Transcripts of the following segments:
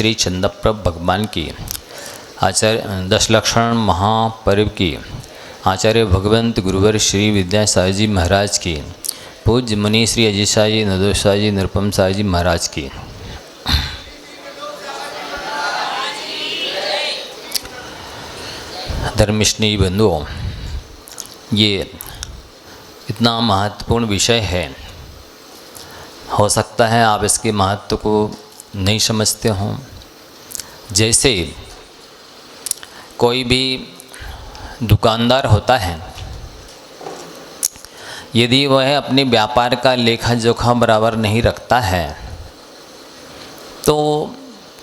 श्री चंद्रप्रभ भगवान की, आचार्य दशलक्षण महापर्व की, आचार्य भगवंत गुरुवर श्री विद्यासागर जी महाराज की, पूज्य मुनि श्री अजीत शाह जी, नदोश शाह जी, निरुपम शाह जी महाराज की। धर्मिष्ठी बंधुओं, ये इतना महत्वपूर्ण विषय है, हो सकता है आप इसके महत्व को नहीं समझते हों। जैसे कोई भी दुकानदार होता है, यदि वह अपने व्यापार का लेखा जोखा बराबर नहीं रखता है तो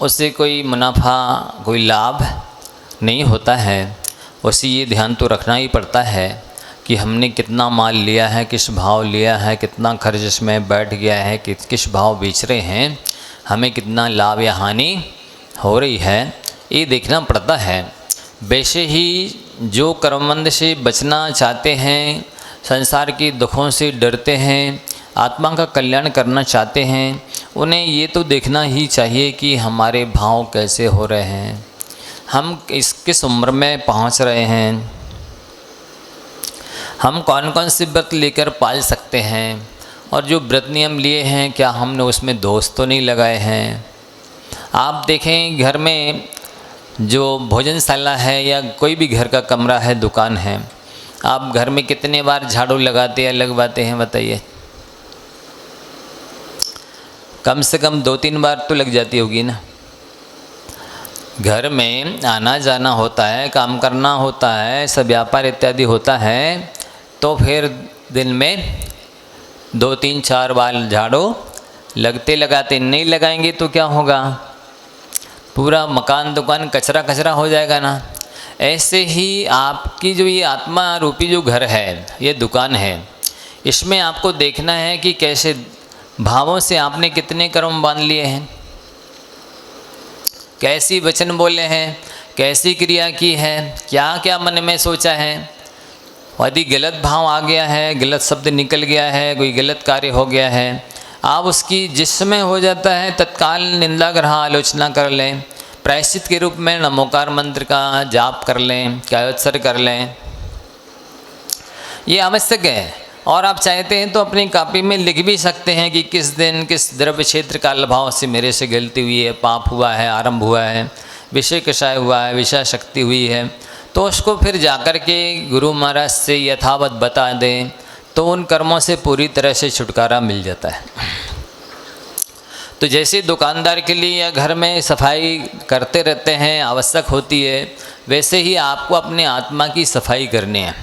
उससे कोई मुनाफा, कोई लाभ नहीं होता है। उसे ये ध्यान तो रखना ही पड़ता है कि हमने कितना माल लिया है, किस भाव लिया है, कितना खर्च इसमें बैठ गया है, किस भाव बेच रहे हैं, हमें कितना लाभ या हानि हो रही है, ये देखना पड़ता है। वैसे ही जो कर्मबंध से बचना चाहते हैं, संसार के दुखों से डरते हैं, आत्मा का कल्याण करना चाहते हैं, उन्हें ये तो देखना ही चाहिए कि हमारे भाव कैसे हो रहे हैं, हम किस उम्र में पहुंच रहे हैं, हम कौन कौन से व्रत लेकर पाल सकते हैं, और जो व्रत नियम लिए हैं क्या हमने उसमें दोष तो नहीं लगाए हैं। आप देखें, घर में जो भोजनशाला है या कोई भी घर का कमरा है, दुकान है, आप घर में कितने बार झाड़ू लगाते या लगवाते हैं बताइए? कम से कम 2-3 बार तो लग जाती होगी ना। घर में आना जाना होता है, काम करना होता है, सब व्यापार इत्यादि होता है, तो फिर दिन में 2-3-4 बार झाड़ू लगते लगाते, नहीं लगाएंगे तो क्या होगा? पूरा मकान दुकान कचरा कचरा हो जाएगा ना। ऐसे ही आपकी जो ये आत्मा रूपी जो घर है, ये दुकान है, इसमें आपको देखना है कि कैसे भावों से आपने कितने कर्म बांध लिए हैं, कैसी वचन बोले हैं, कैसी क्रिया की है, क्या क्या मन में सोचा है। यदि गलत भाव आ गया है, गलत शब्द निकल गया है, कोई गलत कार्य हो गया है, आप उसकी जिस समय हो जाता है तत्काल निंदा ग्रह आलोचना कर लें, प्रायश्चित के रूप में नमोकार मंत्र का जाप कर लें, कायोत्सर्ग कर लें, ये आवश्यक है। और आप चाहते हैं तो अपनी कॉपी में लिख भी सकते हैं कि किस दिन किस द्रव्य क्षेत्र काल भाव से मेरे से गलती हुई है, पाप हुआ है, आरंभ हुआ है, विषय कषाय हुआ है, विषय शक्ति हुई है, तो उसको फिर जाकर के गुरु महाराज से यथावत बता दें तो उन कर्मों से पूरी तरह से छुटकारा मिल जाता है। तो जैसे दुकानदार के लिए या घर में सफाई करते रहते हैं, आवश्यक होती है, वैसे ही आपको अपने आत्मा की सफाई करनी है।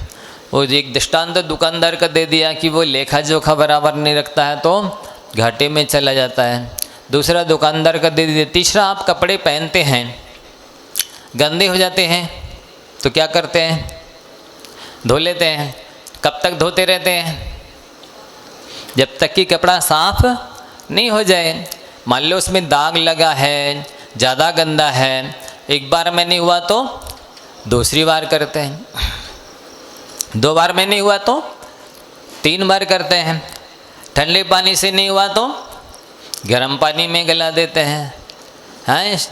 वो एक दृष्टांत दुकानदार का दे दिया कि वो लेखा जोखा बराबर नहीं रखता है तो घाटे में चला जाता है। दूसरा दुकानदार का दे दिया। तीसरा, आप कपड़े पहनते हैं, गंदे हो जाते हैं तो क्या करते हैं? धो लेते हैं। कब तक धोते रहते हैं? जब तक कि कपड़ा साफ नहीं हो जाए। मान लो उसमें दाग लगा है, ज़्यादा गंदा है, एक बार में नहीं हुआ तो दूसरी बार करते हैं, 2 बार में नहीं हुआ तो 3 बार करते हैं, ठंडे पानी से नहीं हुआ तो गर्म पानी में गला देते हैं,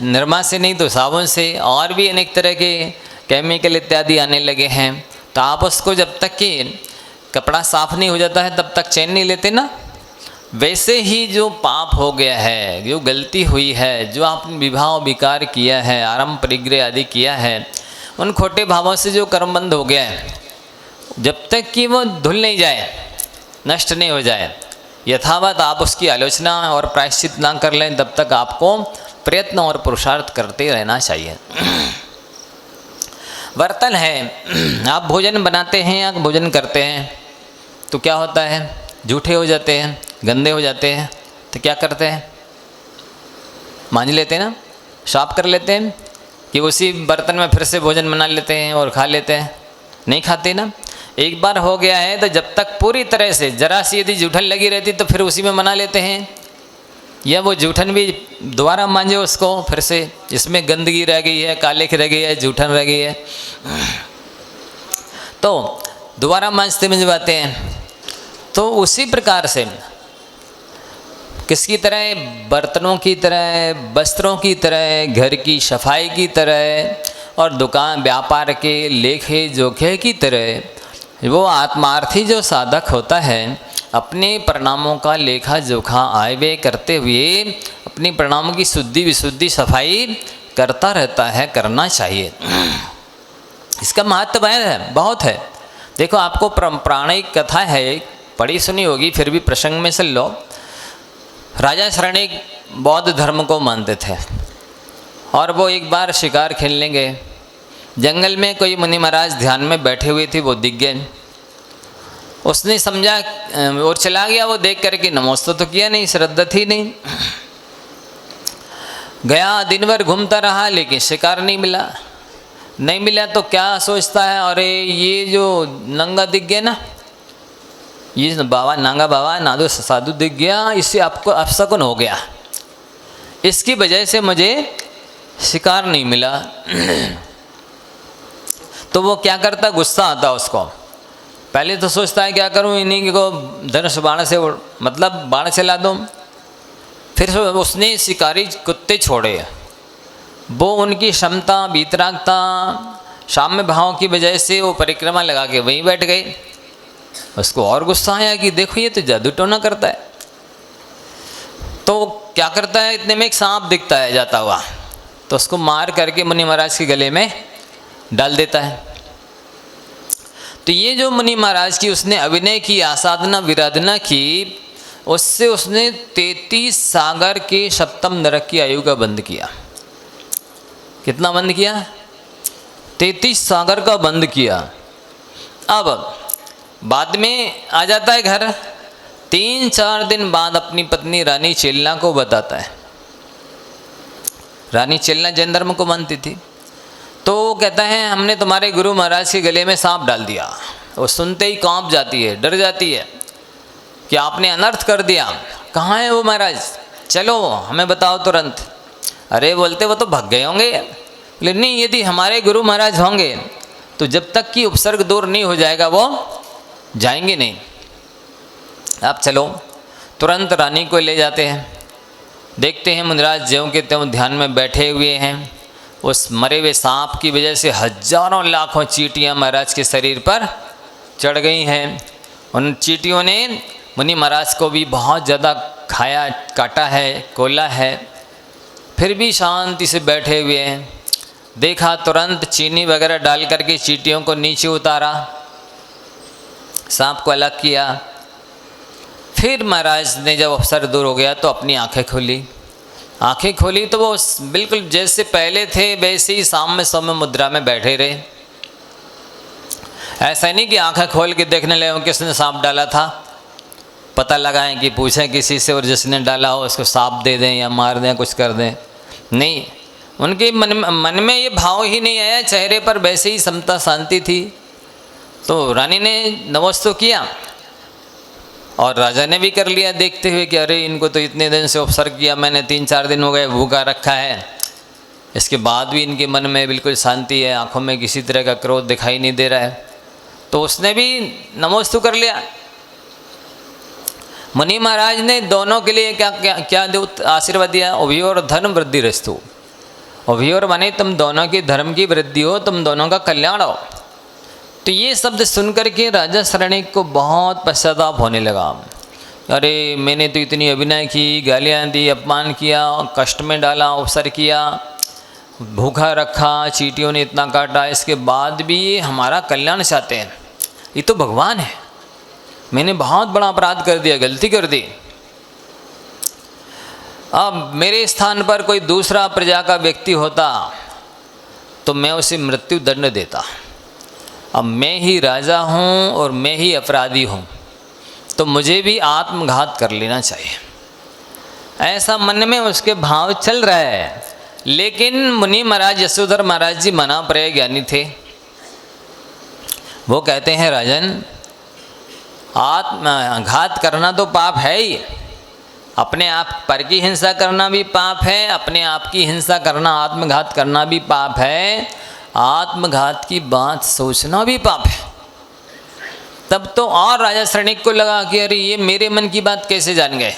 निरमा से नहीं तो साबुन से, और भी अनेक तरह के केमिकल इत्यादि आने लगे हैं। तो आप उसको जब तक कि कपड़ा साफ नहीं हो जाता है तब तक चैन नहीं लेते ना। वैसे ही जो पाप हो गया है, जो गलती हुई है, जो आपने विभाव विकार किया है, आरंभ परिग्रह आदि किया है, उन खोटे भावों से जो कर्मबंध हो गया है, जब तक कि वो धुल नहीं जाए, नष्ट नहीं हो जाए, यथावत आप उसकी आलोचना और प्रायश्चित ना कर लें, तब तक आपको प्रयत्न और पुरुषार्थ करते रहना चाहिए। बर्तन है, आप भोजन बनाते हैं या भोजन करते हैं तो क्या होता है? जूठे हो जाते हैं, गंदे हो जाते हैं, तो क्या करते हैं? मांज लेते हैं ना, साफ कर लेते हैं कि उसी बर्तन में फिर से भोजन बना लेते हैं और खा लेते हैं? नहीं खाते ना। एक बार हो गया है तो जब तक पूरी तरह से जरा सी यदि जूठन लगी रहती तो फिर उसी में बना लेते हैं, या वो जूठन भी दोबारा मांजे उसको फिर से, इसमें गंदगी रह गई है, कालिख रह गई है, जूठन रह गई है, तो दोबारा मांजते मंजवाते हैं। तो उसी प्रकार से किसकी तरह? बर्तनों की तरह, वस्त्रों की तरह, घर की सफाई की तरह और दुकान व्यापार के लेखे जोखे की तरह वो आत्मार्थी जो साधक होता है अपने परिणामों का लेखा जोखा आय व्यय करते हुए अपनी परिणामों की शुद्धि विशुद्धि सफाई करता रहता है, करना चाहिए। इसका महत्व है, बहुत है। देखो आपको पौराणिक कथा है, पढ़ी सुनी होगी, फिर भी प्रसंग में सुन लो। राजा शरणिक बौद्ध धर्म को मानते थे और वो एक बार शिकार खेलने गए। जंगल में कोई मुनि महाराज ध्यान में बैठे हुए थे, वो दिख गए। उसने समझा और चला गया। वो देख करके नमस्ते तो किया नहीं, श्रद्धा थी नहीं। गया, दिन भर घूमता रहा लेकिन शिकार नहीं मिला। नहीं मिला तो क्या सोचता है, अरे ये जो नंगा दिख गया ना, ये बाबा नांगा बाबा नादो साधु दिख गया, इससे आपको अपशकुन हो गया, इसकी वजह से मुझे शिकार नहीं मिला। तो वो क्या करता, गुस्सा आता उसको। पहले तो सोचता है क्या करूं, इन्हीं को धनुष बाण से मतलब बाण चला दूं। फिर उसने शिकारी कुत्ते छोड़े। वो उनकी क्षमता वीतरागता साम्य भाव की वजह से वो परिक्रमा लगा के वहीं बैठ गए। उसको और गुस्सा आया कि देखो ये तो जादू टोना करता है। तो क्या करता है, इतने में एक सांप दिखता है जाता हुआ, तो उसको मार करके मुनि महाराज के गले में डाल देता है। तो ये जो मुनि महाराज की उसने अभिनय की, आसाधना विराधना की, उससे उसने 33 सागर के सप्तम नरक की आयु का बंद किया। कितना बंद किया? 33 सागर का बंद किया। अब बाद में आ जाता है घर। 3-4 दिन बाद अपनी पत्नी रानी चेलना को बताता है। रानी चेलना जैन धर्म को मानती थी। तो वो कहता है हमने तुम्हारे गुरु महाराज के गले में सांप डाल दिया। वो सुनते ही कांप जाती है, डर जाती है कि आपने अनर्थ कर दिया। कहाँ है वो महाराज, चलो हमें बताओ तुरंत। अरे बोलते वो तो भाग गए होंगे। लेकिन नहीं, यदि हमारे गुरु महाराज होंगे तो जब तक कि उपसर्ग दूर नहीं हो जाएगा वो जाएंगे नहीं। आप चलो। तुरंत रानी को ले जाते हैं। देखते हैं मुनिराज ज्यों के त्यों ध्यान में बैठे हुए हैं। उस मरे हुए सांप की वजह से हजारों लाखों चींटियां महाराज के शरीर पर चढ़ गई हैं। उन चींटियों ने मुनि महाराज को भी बहुत ज़्यादा खाया, काटा है, कोला है। फिर भी शांति से बैठे हुए हैं। देखा, तुरंत चीनी वगैरह डाल करके चींटियों को नीचे उतारा, सांप को अलग किया। फिर महाराज ने जब अवसर दूर हो गया तो अपनी आंखें खोली। आंखें खोली तो वो बिल्कुल जैसे पहले थे वैसे ही सामने सौम्य मुद्रा में बैठे रहे। ऐसा नहीं कि आंखें खोल के देखने लगे किसने सांप डाला था, पता लगाएं कि पूछें किसी से और जिसने डाला हो उसको सांप दे दें या मार दें, कुछ कर दें। नहीं, उनके मन में ये भाव ही नहीं आया। चेहरे पर वैसे ही समता शांति थी। तो रानी ने नमस्ते किया और राजा ने भी कर लिया, देखते हुए कि अरे इनको तो इतने दिन से उपसर्ग किया मैंने, 3-4 दिन हो गए भूखा रखा है, इसके बाद भी इनके मन में बिल्कुल शांति है, आंखों में किसी तरह का क्रोध दिखाई नहीं दे रहा है। तो उसने भी नमोस्तु कर लिया। मुनि महाराज ने दोनों के लिए क्या क्या क्या आशीर्वाद दिया, उभयोर धर्म वृद्धि रस्तु। उभयोर माने तुम दोनों की धर्म की वृद्धि हो, तुम दोनों का कल्याण हो। तो ये शब्द सुनकर के राजा शरणिक को बहुत पश्चाताप होने लगा। अरे मैंने तो इतनी अभिनय की, गालियाँ दी, अपमान किया, कष्ट में डाला, अवसर किया, भूखा रखा, चींटियों ने इतना काटा, इसके बाद भी ये हमारा कल्याण चाहते हैं। ये तो भगवान है, मैंने बहुत बड़ा अपराध कर दिया, गलती कर दी। अब मेरे स्थान पर कोई दूसरा प्रजा का व्यक्ति होता तो मैं उसे मृत्यु दंड देता। अब मैं ही राजा हूँ और मैं ही अपराधी हूँ, तो मुझे भी आत्मघात कर लेना चाहिए, ऐसा मन में उसके भाव चल रहा है। लेकिन मुनि महाराज यशोधर महाराज जी मना प्रिय ज्ञानी थे। वो कहते हैं राजन, आत्मघात करना तो पाप है ही, अपने आप पर की हिंसा करना भी पाप है, अपने आप की हिंसा करना, आत्मघात करना भी पाप है, आत्मघात की बात सोचना भी पाप है। तब तो और राजा शरणिक को लगा कि अरे ये मेरे मन की बात कैसे जान गए,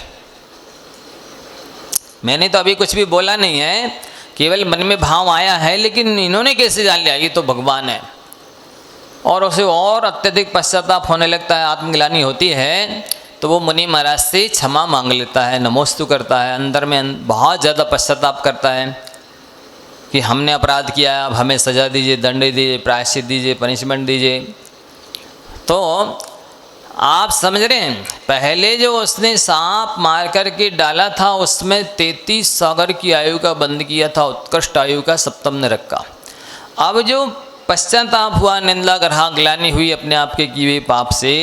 मैंने तो अभी कुछ भी बोला नहीं है, केवल मन में भाव आया है, लेकिन इन्होंने कैसे जान लिया ये तो भगवान है। और उसे और अत्यधिक पश्चाताप होने लगता है, आत्मग्लानि होती है, तो वो मुनि महाराज से क्षमा मांग लेता है, नमोस्तु करता है, अंदर में बहुत ज़्यादा पश्चाताप करता है कि हमने अपराध किया, अब हमें सज़ा दीजिए, दंड दीजिए, प्रायश्चित दीजिए, पनिशमेंट दीजिए। तो आप समझ रहे हैं, पहले जो उसने सांप मार कर के डाला था उसमें 33 सागर की आयु का बंद किया था, उत्कृष्ट आयु का, सप्तम नरक का। अब जो पश्चाताप हुआ, निंदा ग्रहा ग्लानि हुई अपने आप के किए हुए पाप से,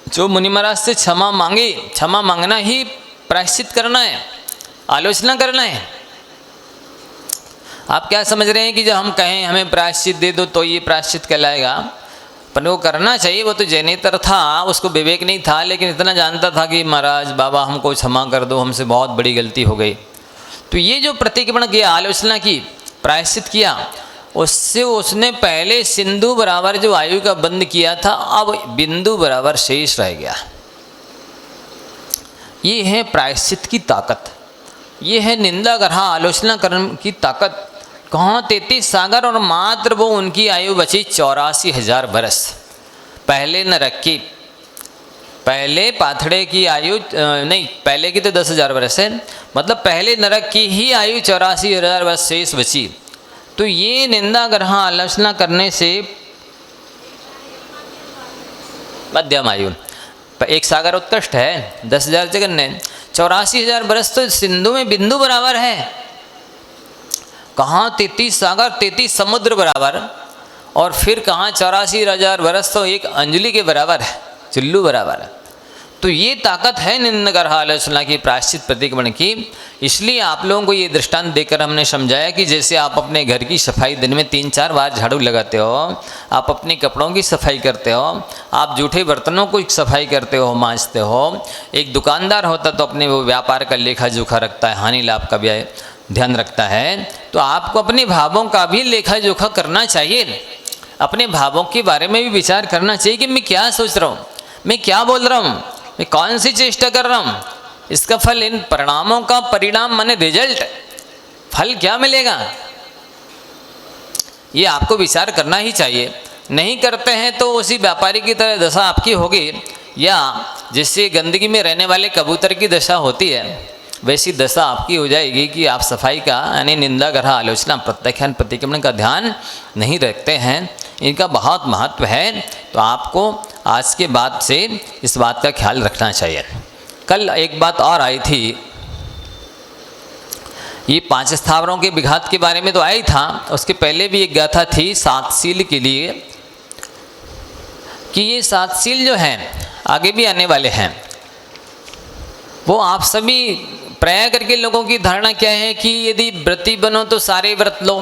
जो मुनि महाराज से क्षमा मांगे, क्षमा मांगना ही प्रायश्चित करना है, आलोचना करना है। आप क्या समझ रहे हैं कि जब हम कहें हमें प्रायश्चित दे दो तो ये प्रायश्चित कहलाएगा? पर वो करना चाहिए, वो तो जैनेतर था, उसको विवेक नहीं था, लेकिन इतना जानता था कि महाराज बाबा हमको क्षमा कर दो, हमसे बहुत बड़ी गलती हो गई। तो ये जो प्रतिक्रमण किया, आलोचना की, प्रायश्चित किया, उससे उसने पहले सिंधु बराबर जो आयु का बंद किया था, अब बिंदु बराबर शेष रह गया। ये है प्रायश्चित की ताकत, ये है निंदा ग्रहा आलोचना करने की ताकत। कहाँ 33 सागर और मात्र वो उनकी आयु बची 84,000 बरस। पहले नरक की, पहले पाथड़े की आयु नहीं, पहले की तो 10,000 बरस है, मतलब पहले नरक की ही आयु 84,000 वर्ष शेष बची। तो ये निंदा ग्रह आलोचना करने से मध्यम आयु, एक सागर उत्कृष्ट है, 10,000 जगन्य, 84,000 बरस तो सिंधु में बिंदु बराबर है। कहाँ 33 सागर, 33 समुद्र बराबर, और फिर कहाँ 84,000 बरस तो एक अंजलि के बराबर है, चुल्लू बराबर है। तो ये ताकत है निंदा ग्रह आलोचना की, प्रायश्चित प्रतिक्रमण की। इसलिए आप लोगों को ये दृष्टांत देकर हमने समझाया कि जैसे आप अपने घर की सफाई दिन में 3-4 बार झाड़ू लगाते हो, आप अपने कपड़ों की सफाई करते हो, आप जूठे बर्तनों को सफाई करते हो, मांजते हो। एक दुकानदार होता तो अपने वो व्यापार का लेखा जोखा रखता है, हानि लाभ का भी ध्यान रखता है। तो आपको अपने भावों का भी लेखा जोखा करना चाहिए, अपने भावों के बारे में भी विचार करना चाहिए कि मैं क्या सोच रहा हूँ, मैं क्या बोल रहा हूँ, मैं कौन सी चेष्टा कर रहा हूँ, इसका फल, इन परिणामों का परिणाम माने रिजल्ट, फल क्या मिलेगा, ये आपको विचार करना ही चाहिए। नहीं करते हैं तो उसी व्यापारी की तरह दशा आपकी होगी, या जिससे गंदगी में रहने वाले कबूतर की दशा होती है, वैसी दशा आपकी हो जाएगी कि आप सफाई का यानी निंदा ग्रह आलोचना प्रत्याख्यान प्रतिक्रमण का ध्यान नहीं रखते हैं। इनका बहुत महत्व है, तो आपको आज के बाद से इस बात का ख्याल रखना चाहिए। कल एक बात और आई थी, ये 5 स्थावरों के विघात के बारे में तो आई था, उसके पहले भी एक गाथा थी 7 सील के लिए, कि ये 7 सील जो हैं आगे भी आने वाले हैं। वो आप सभी प्राय करके लोगों की धारणा क्या है कि यदि व्रती बनो तो सारे व्रत लो,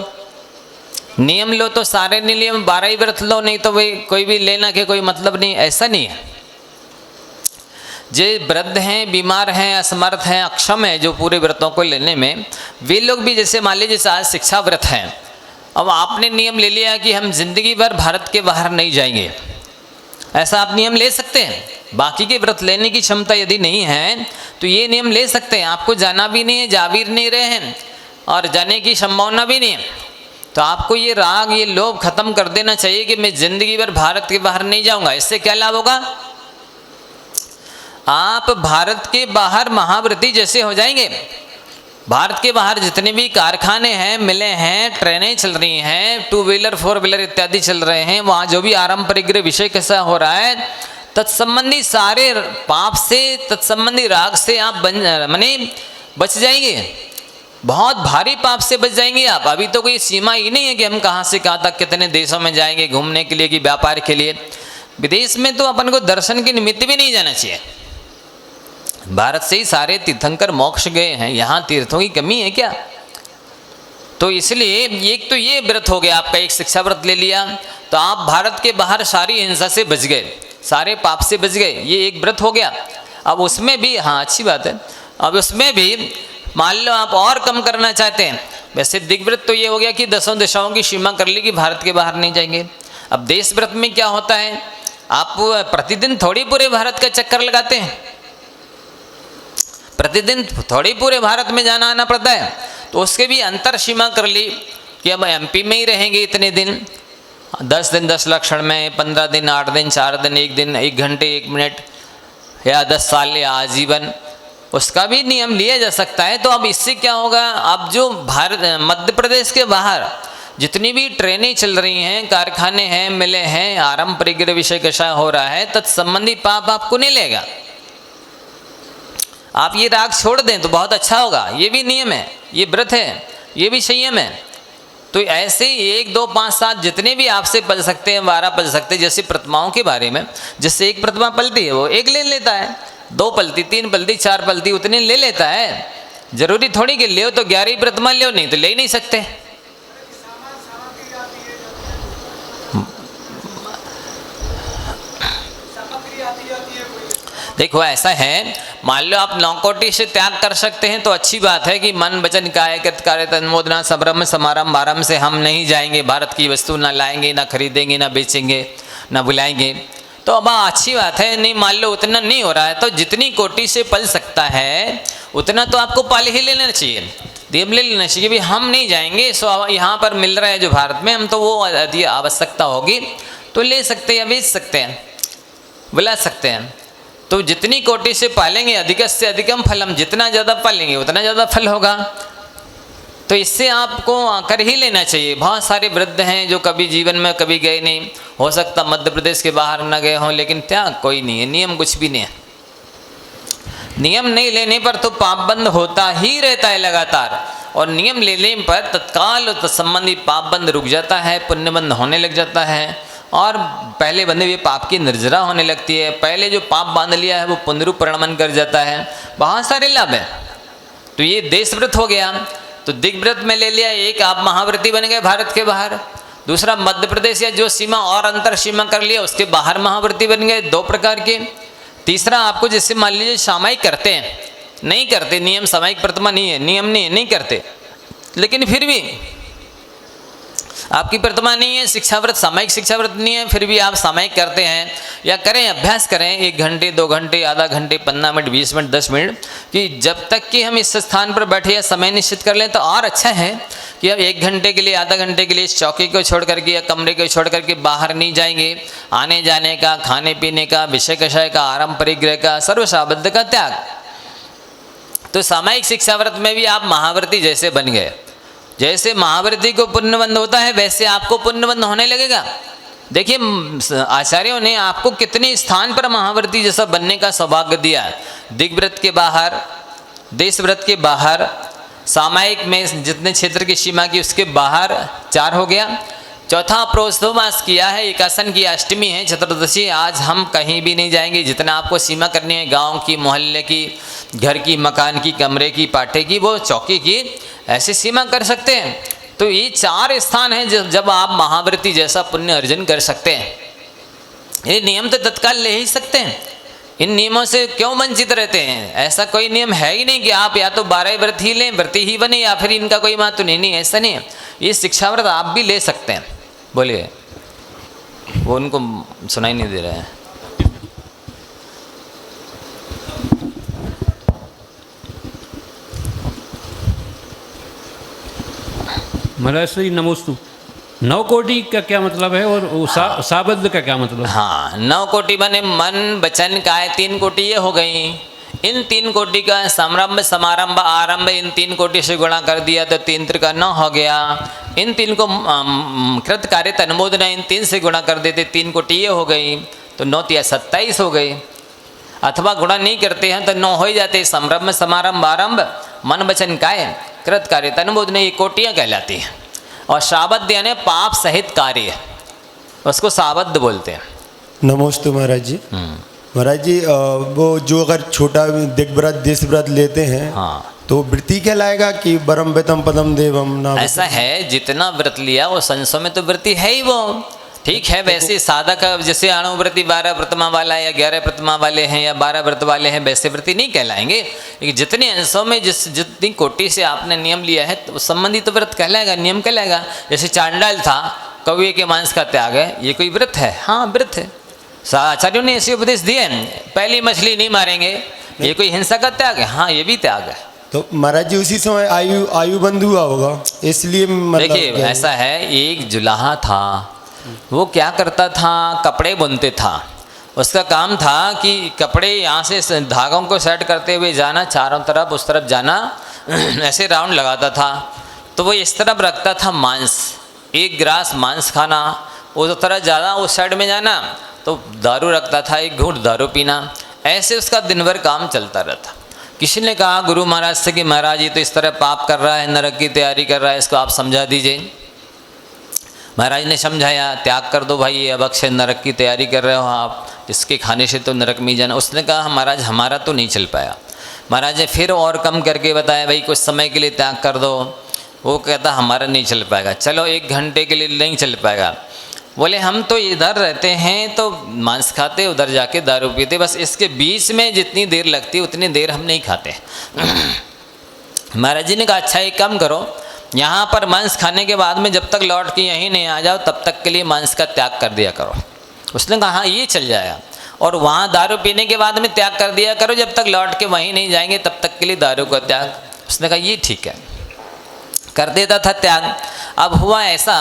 नियम लो तो सारे नियम 12 ही व्रत लो, नहीं तो भाई कोई भी लेना के कोई मतलब नहीं। ऐसा नहीं है। जो वृद्ध हैं, बीमार हैं, असमर्थ हैं, अक्षम हैं जो पूरे व्रतों को लेने में, वे लोग भी जैसे मान लीजिए आज शिक्षा व्रत हैं, अब आपने नियम ले लिया कि हम जिंदगी भर भारत के बाहर नहीं जाएंगे, ऐसा आप नियम ले सकते हैं। बाकी के व्रत लेने की क्षमता यदि नहीं है तो ये नियम ले सकते हैं। आपको जाना भी नहीं है, जा भी नहीं रहे हैं, और जाने की संभावना भी नहीं है, तो आपको ये राग, ये लोभ खत्म कर देना चाहिए कि मैं जिंदगी भर भारत के बाहर नहीं जाऊंगा। इससे क्या लाभ होगा? आप भारत के बाहर महाव्रती जैसे हो जाएंगे। भारत के बाहर जितने भी कारखाने हैं, मिले हैं, ट्रेनें चल रही हैं, 2 व्हीलर 4 व्हीलर इत्यादि चल रहे हैं, वहाँ जो भी आरंपरिक विषय कैसा हो रहा है, तत्संबंधी सारे पाप से, तत्संबंधी राग से आप माने बच जाएंगे, बहुत भारी पाप से बच जाएंगे आप। अभी तो कोई सीमा ही नहीं है कि हम कहाँ से कहाँ तक कितने देशों में जाएंगे घूमने के लिए कि व्यापार के लिए। विदेश में तो अपन को दर्शन के निमित्त भी नहीं जाना चाहिए। भारत से ही सारे तीर्थंकर मोक्ष गए हैं, यहाँ तीर्थों की कमी है क्या? तो इसलिए एक तो ये व्रत हो गया आपका, एक शिक्षा व्रत ले लिया तो आप भारत के बाहर सारी हिंसा से बच गए, सारे पाप से बच गए, ये एक व्रत हो गया। अब उसमें भी, हाँ अच्छी बात है, अब उसमें भी मान लो आप और कम करना चाहते हैं। वैसे दिग्व्रत तो ये हो गया कि 10 दिशाओं की सीमा कर ली कि भारत के बाहर नहीं जाएंगे। अब देश व्रत में क्या होता है, आप प्रतिदिन थोड़ी पूरे भारत का चक्कर लगाते हैं, प्रतिदिन थोड़ी पूरे भारत में जाना आना पड़ता है। तो उसके भी अंतर सीमा कर ली कि अब एमपी में ही रहेंगे इतने दिन, 10 दिन 10 लक्षण में, 15 दिन, 8 दिन, 4 दिन, 1 दिन, 1 घंटे 1 मिनट, या 10 साल या आजीवन, उसका भी नियम लिया जा सकता है। तो अब इससे क्या होगा, अब जो भारत मध्य प्रदेश के बाहर जितनी भी ट्रेनें चल रही हैं, कारखाने हैं, मिले हैं, आरंभ परिग्रह विषय कषाय हो रहा है, तत्संबंधी पाप आपको नहीं लेगा। आप ये राग छोड़ दें तो बहुत अच्छा होगा। ये भी नियम है, ये व्रत है, ये भी संयम है। तो ऐसे 1, 2, 5, 7 जितने भी आपसे पल सकते हैं, 12 पल सकते हैं। जैसे प्रतिमाओं के बारे में, जिससे एक प्रतिमा पलती है वो 1 ले लेता है, 2 पलती, 3 पलती, 4 पलती, उतने ले लेता है। जरूरी थोड़ी कि ले तो 11 ही प्रतिमा ले, नहीं तो ले ही नहीं सकते। देखो ऐसा है, मान लो आप 9 कोटि से त्याग कर सकते हैं तो अच्छी बात है कि मन वचन काया कृत कार्य तन्मोदना संभ्रम समारंभ आरंभ से हम नहीं जाएंगे, भारत की वस्तु ना लाएंगे, ना खरीदेंगे, ना बेचेंगे, ना बुलाएंगे। तो अब अच्छी बात है। नहीं, मान लो उतना नहीं हो रहा है तो जितनी कोटि से पल सकता है उतना तो आपको पाल ही लेना चाहिए, नियम ले लेना चाहिए। भाई हम नहीं जाएंगे, सो यहाँ पर मिल रहा है जो भारत में, हम तो वो यदि आवश्यकता होगी तो ले सकते हैं या बेच सकते हैं, बुला सकते हैं। तो जितनी कोटि से पालेंगे अधिक से अधिकम फलम, जितना ज़्यादा पालेंगे उतना ज़्यादा फल होगा। तो इससे आपको कर ही लेना चाहिए। बहुत सारे वृद्ध हैं जो कभी जीवन में कभी गए नहीं, हो सकता मध्य प्रदेश के बाहर न गए हों, लेकिन त्याग कोई नहीं है, नियम कुछ भी नहीं है। नियम नहीं लेने पर तो पाप बंद होता ही रहता है लगातार, और नियम लेने पर तत्काल संबंधी पाप बंद रुक जाता है, पुण्य बंद होने लग जाता है, और पहले बंधे हुए पाप की निर्जरा होने लगती है। पहले जो पाप बांध लिया है वो पुण्य रूप परिणमन कर जाता है। बहुत सारे लाभ हैं। तो ये देश व्रत हो गया, तो दिग्व्रत में ले लिया, एक आप महाव्रती बन गए भारत के बाहर, दूसरा मध्य प्रदेश या जो सीमा और अंतर सीमा कर लिया उसके बाहर महाव्रती बन गए, 2 प्रकार के। तीसरा आपको जैसे मान लीजिए सामायिक करते हैं, नहीं करते नियम, सामायिक प्रतिमा नहीं है, नियम नहीं करते, लेकिन फिर भी आपकी प्रतिमा नहीं है, शिक्षाव्रत सामायिक शिक्षाव्रत नहीं है, फिर भी आप सामायिक करते हैं या करें, अभ्यास करें 1 घंटे 2 घंटे आधा घंटे 15 मिनट 20 मिनट 10 मिनट, कि जब तक कि हम इस स्थान पर बैठे या समय निश्चित कर लें तो और अच्छा है कि अब 1 घंटे के लिए आधा घंटे के लिए इस चौकी को छोड़ करके या कमरे को छोड़ करके बाहर नहीं जाएंगे। आने जाने का, खाने पीने का, विषय कषाय का, आरंभ परिग्रह का, सर्वशाबद्ध का त्याग। तो सामायिक शिक्षाव्रत में भी आप महाव्रती जैसे बन गए। जैसे महाव्रती को पुण्यबंध होता है वैसे आपको पुण्यबंध होने लगेगा। देखिए आचार्यों ने आपको कितने स्थान पर महाव्रती जैसा बनने का सौभाग्य दिया है। दिग्व्रत के बाहर, देश व्रत के बाहर, सामायिक में जितने क्षेत्र की सीमा की उसके बाहर 4 हो गया। चौथा प्रोत्सव मास किया है, एकासन की अष्टमी है, चतुर्दशी। आज हम कहीं भी नहीं जाएंगे, जितना आपको सीमा करनी है गांव की, मोहल्ले की, घर की, मकान की, कमरे की, पाटे की, वो चौकी की, ऐसी सीमा कर सकते हैं। तो ये 4 स्थान हैं जब आप महाव्रती जैसा पुण्य अर्जन कर सकते हैं। ये नियम तो तत्काल ले ही सकते हैं, इन नियमों से क्यों वंचित रहते हैं? ऐसा कोई नियम है ही नहीं कि आप या तो 12 व्रत ही लें, व्रती ही बने, या फिर इनका कोई महत्व नहीं, ऐसा नहीं है। ये शिक्षाव्रत आप भी ले सकते हैं। बोलिए, वो उनको सुनाई नहीं दे रहा है। महाराज श्री नमोस्तु। 9 कोटि का क्या मतलब है और साबद्ध का क्या मतलब? हाँ, 9 कोटि बने मन वचन काय, 3 कोटि ये हो गई। इन 3 कोटि का समारंभ समारंभ आरंभ, इन 3 कोटि से गुणा कर दिया तो 3 त्रिका 9 हो गया। इन 3 को कृत कार्य तन्मोदना, इन 3 से गुणा कर देते 3 कोटि ये हो गई, तो 9 तिया 27 हो गई। अथवा गुणा नहीं करते हैं तो 9 हो ही जाते। समारंभ समारंभ आरंभ, मन वचन काय, कृत कार्य तन्मोदना, ये कोटियाँ कहलाती हैं। और शाबद्ध यानी पाप सहित कार्य, उसको शाबद्ध बोलते हैं। नमोस्तु महाराज जी। महाराज जी वो जो अगर छोटा दिग्व्रत देश व्रत लेते हैं, हाँ, तो वृत्ति कहलाएगा कि परम वेतम पदम देवम ना? ऐसा है, जितना व्रत लिया वो संसव में तो वृत्ति है ही वो, ठीक है। वैसे साधक जैसे अणुव्रती 12 प्रतिमा वाला या 11 प्रतिमा वाले हैं या 12 व्रत वाले हैं, वैसे व्रती नहीं कहलाएंगे। लेकिन जितने अंशों में जितनी कोटि से आपने नियम लिया है तो संबंधित तो व्रत कहलाएगा, नियम कहलाएगा। जैसे चांडाल था, कौवे के मांस का त्याग है, ये कोई व्रत है? हाँ व्रत है। आचार्यों ने ऐसे उपदेश दिए हैं, पहली मछली नहीं मारेंगे, ये कोई हिंसा का त्याग है? हाँ, ये भी त्याग है। तो महाराज जी उसी समय आयु बंद हुआ होगा, इसलिए मतलब देखिए ऐसा है, एक जुलाहा था, वो क्या करता था, कपड़े बुनते था। उसका काम था कि कपड़े यहाँ से धागों को सेट करते हुए जाना, चारों तरफ उस तरफ जाना, ऐसे राउंड लगाता था। तो वो इस तरफ रखता था मांस, एक ग्रास मांस खाना, उस तरफ ज़्यादा उस साइड में जाना, तो दारू रखता था, एक घूंट दारू पीना, ऐसे उसका दिन भर काम चलता रहता। किसी ने कहा गुरु महाराज से कि महाराज ये तो इस तरह पाप कर रहा है, नरक की तैयारी कर रहा है, इसको आप समझा दीजिए। महाराज ने समझाया, त्याग कर दो भाई, ये अब अक्षय नरक की तैयारी कर रहे हो आप, इसके खाने से तो नरक में ही जाना। उसने कहा महाराज हमारा तो नहीं चल पाया। महाराज ने फिर और कम करके बताया, भाई कुछ समय के लिए त्याग कर दो। वो कहता हमारा नहीं चल पाएगा। चलो 1 घंटे के लिए नहीं चल पाएगा। बोले हम तो इधर रहते हैं तो मांस खाते, उधर जाके दारू पीते, बस इसके बीच में जितनी देर लगती उतनी देर हम नहीं खाते। महाराज जी ने कहा अच्छा एक काम करो, यहाँ पर मांस खाने के बाद में जब तक लौट के यहीं नहीं आ जाओ तब तक के लिए मांस का त्याग कर दिया करो। उसने कहा हाँ ये चल जाएगा। और वहाँ दारू पीने के बाद में त्याग कर दिया करो, जब तक लौट के वहीं नहीं जाएंगे तब तक के लिए दारू का त्याग। उसने कहा ये ठीक है, कर देता था त्याग। अब हुआ ऐसा,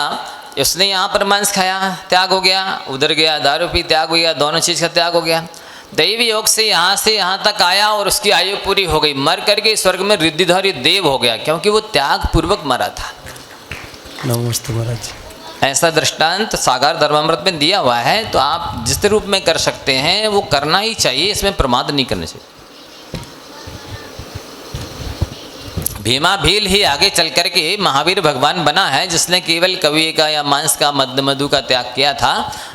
उसने यहाँ पर मांस खाया, त्याग हो गया, उधर गया दारू पी, त्याग हो गया, दोनों चीज़ का त्याग हो गया। दैवी योग से यहाँ तक आया और उसकी आयु पूरी हो गई, मर करके स्वर्ग में रिद्धिधारी देव हो गया, क्योंकि वो त्याग पूर्वक मरा था। नमस्ते महाराज जी। ऐसा दृष्टांत सागर धर्मामृत में दिया हुआ है। तो आप जिस रूप में कर सकते हैं वो करना ही चाहिए, इसमें प्रमाद नहीं करना चाहिए। भीमा भील ही आगे चल कर के महावीर भगवान बना है, जिसने केवल कवि का या मांस का मधु का त्याग किया था।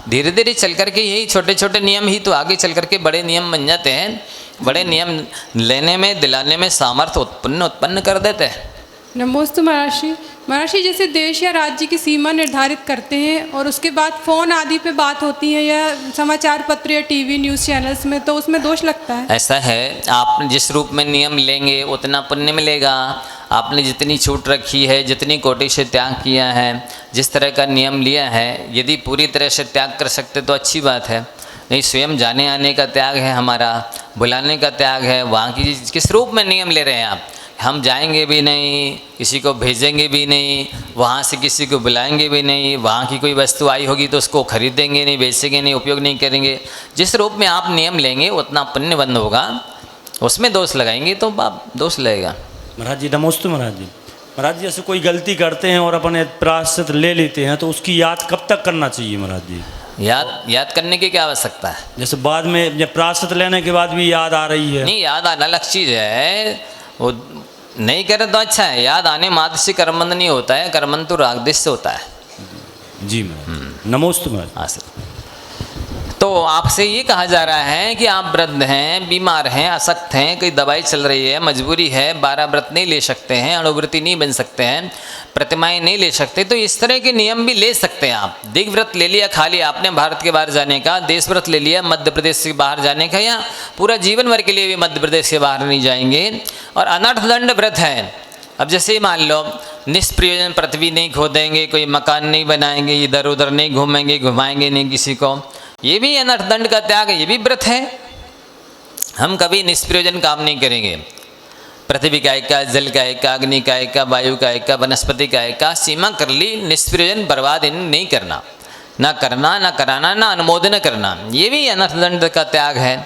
धीरे धीरे चल कर के यही छोटे छोटे नियम ही तो आगे चल कर के बड़े नियम बन जाते हैं। बड़े नियम लेने में, दिलाने में सामर्थ्य उत्पन्न कर देते हैं। नमोस्तु महर्षि। महर्षि जैसे देश या राज्य की सीमा निर्धारित करते हैं और उसके बाद फ़ोन आदि पे बात होती है या समाचार पत्र या टीवी न्यूज़ चैनल्स में, तो उसमें दोष लगता है? ऐसा है, आप जिस रूप में नियम लेंगे उतना पुण्य मिलेगा। आपने जितनी छूट रखी है, जितनी कोटि से त्याग किया है, जिस तरह का नियम लिया है, यदि पूरी तरह से त्याग कर सकते तो अच्छी बात है। नहीं, स्वयं जाने आने का त्याग है हमारा, बुलाने का त्याग है। वहाँ की किस रूप में नियम ले रहे हैं आप? हम जाएंगे भी नहीं, किसी को भेजेंगे भी नहीं, वहाँ से किसी को बुलाएंगे भी नहीं, वहाँ की कोई वस्तु आई होगी तो उसको खरीदेंगे नहीं, बेचेंगे नहीं, उपयोग नहीं करेंगे। जिस रूप में आप नियम लेंगे उतना पुण्यबंध होगा। उसमें दोष लगाएंगे तो दोष लगेगा। महाराज जी नमोस्तु। महाराज जी जैसे कोई गलती करते हैं और अपने प्रायश्चित ले लेते हैं तो उसकी याद कब तक करना चाहिए महाराज जी? याद करने की क्या आवश्यकता है? जैसे बाद में जब प्रायश्चित लेने के बाद भी याद आ रही है? नहीं, याद आना अलग चीज़ है, वो नहीं करे तो अच्छा है। याद आने मात्र से कर्मबंध नहीं होता है, कर्मबंध तो रागदेश से होता है। जी महाराज नमोस्तु महाराज। हाँ सर। तो आपसे ये कहा जा रहा है कि आप वृद्ध हैं, बीमार हैं, असक्त हैं, कोई दवाई चल रही है, मजबूरी है, 12 व्रत नहीं ले सकते हैं, अणुव्रती नहीं बन सकते हैं, प्रतिमाएं नहीं ले सकते, तो इस तरह के नियम भी ले सकते हैं आप। दिग् व्रत ले लिया खाली आपने भारत के बाहर जाने का, देश व्रत ले लिया मध्य प्रदेश से बाहर जाने का, या पूरा जीवन भर के लिए भी मध्य प्रदेश से बाहर नहीं जाएंगे। और अनर्थदंड व्रत है। अब जैसे मान लो निष्प्रयोजन पृथ्वी नहीं खोदेंगे, कोई मकान नहीं बनाएंगे, इधर उधर नहीं घूमेंगे, घुमाएंगे नहीं किसी को, ये भी अनर्थदंड का त्याग है, ये भी व्रत है। हम कभी निष्प्रयोजन काम नहीं करेंगे। पृथ्वी का एक का, जल का एक का, अग्नि का एक का, वायु का एक का, वनस्पति का एक का, सीमा कर ली, निष्प्रयोजन बर्बाद नहीं करना, ना करना, ना कराना, ना अनुमोदन करना, ये भी अनर्थदंड का त्याग है,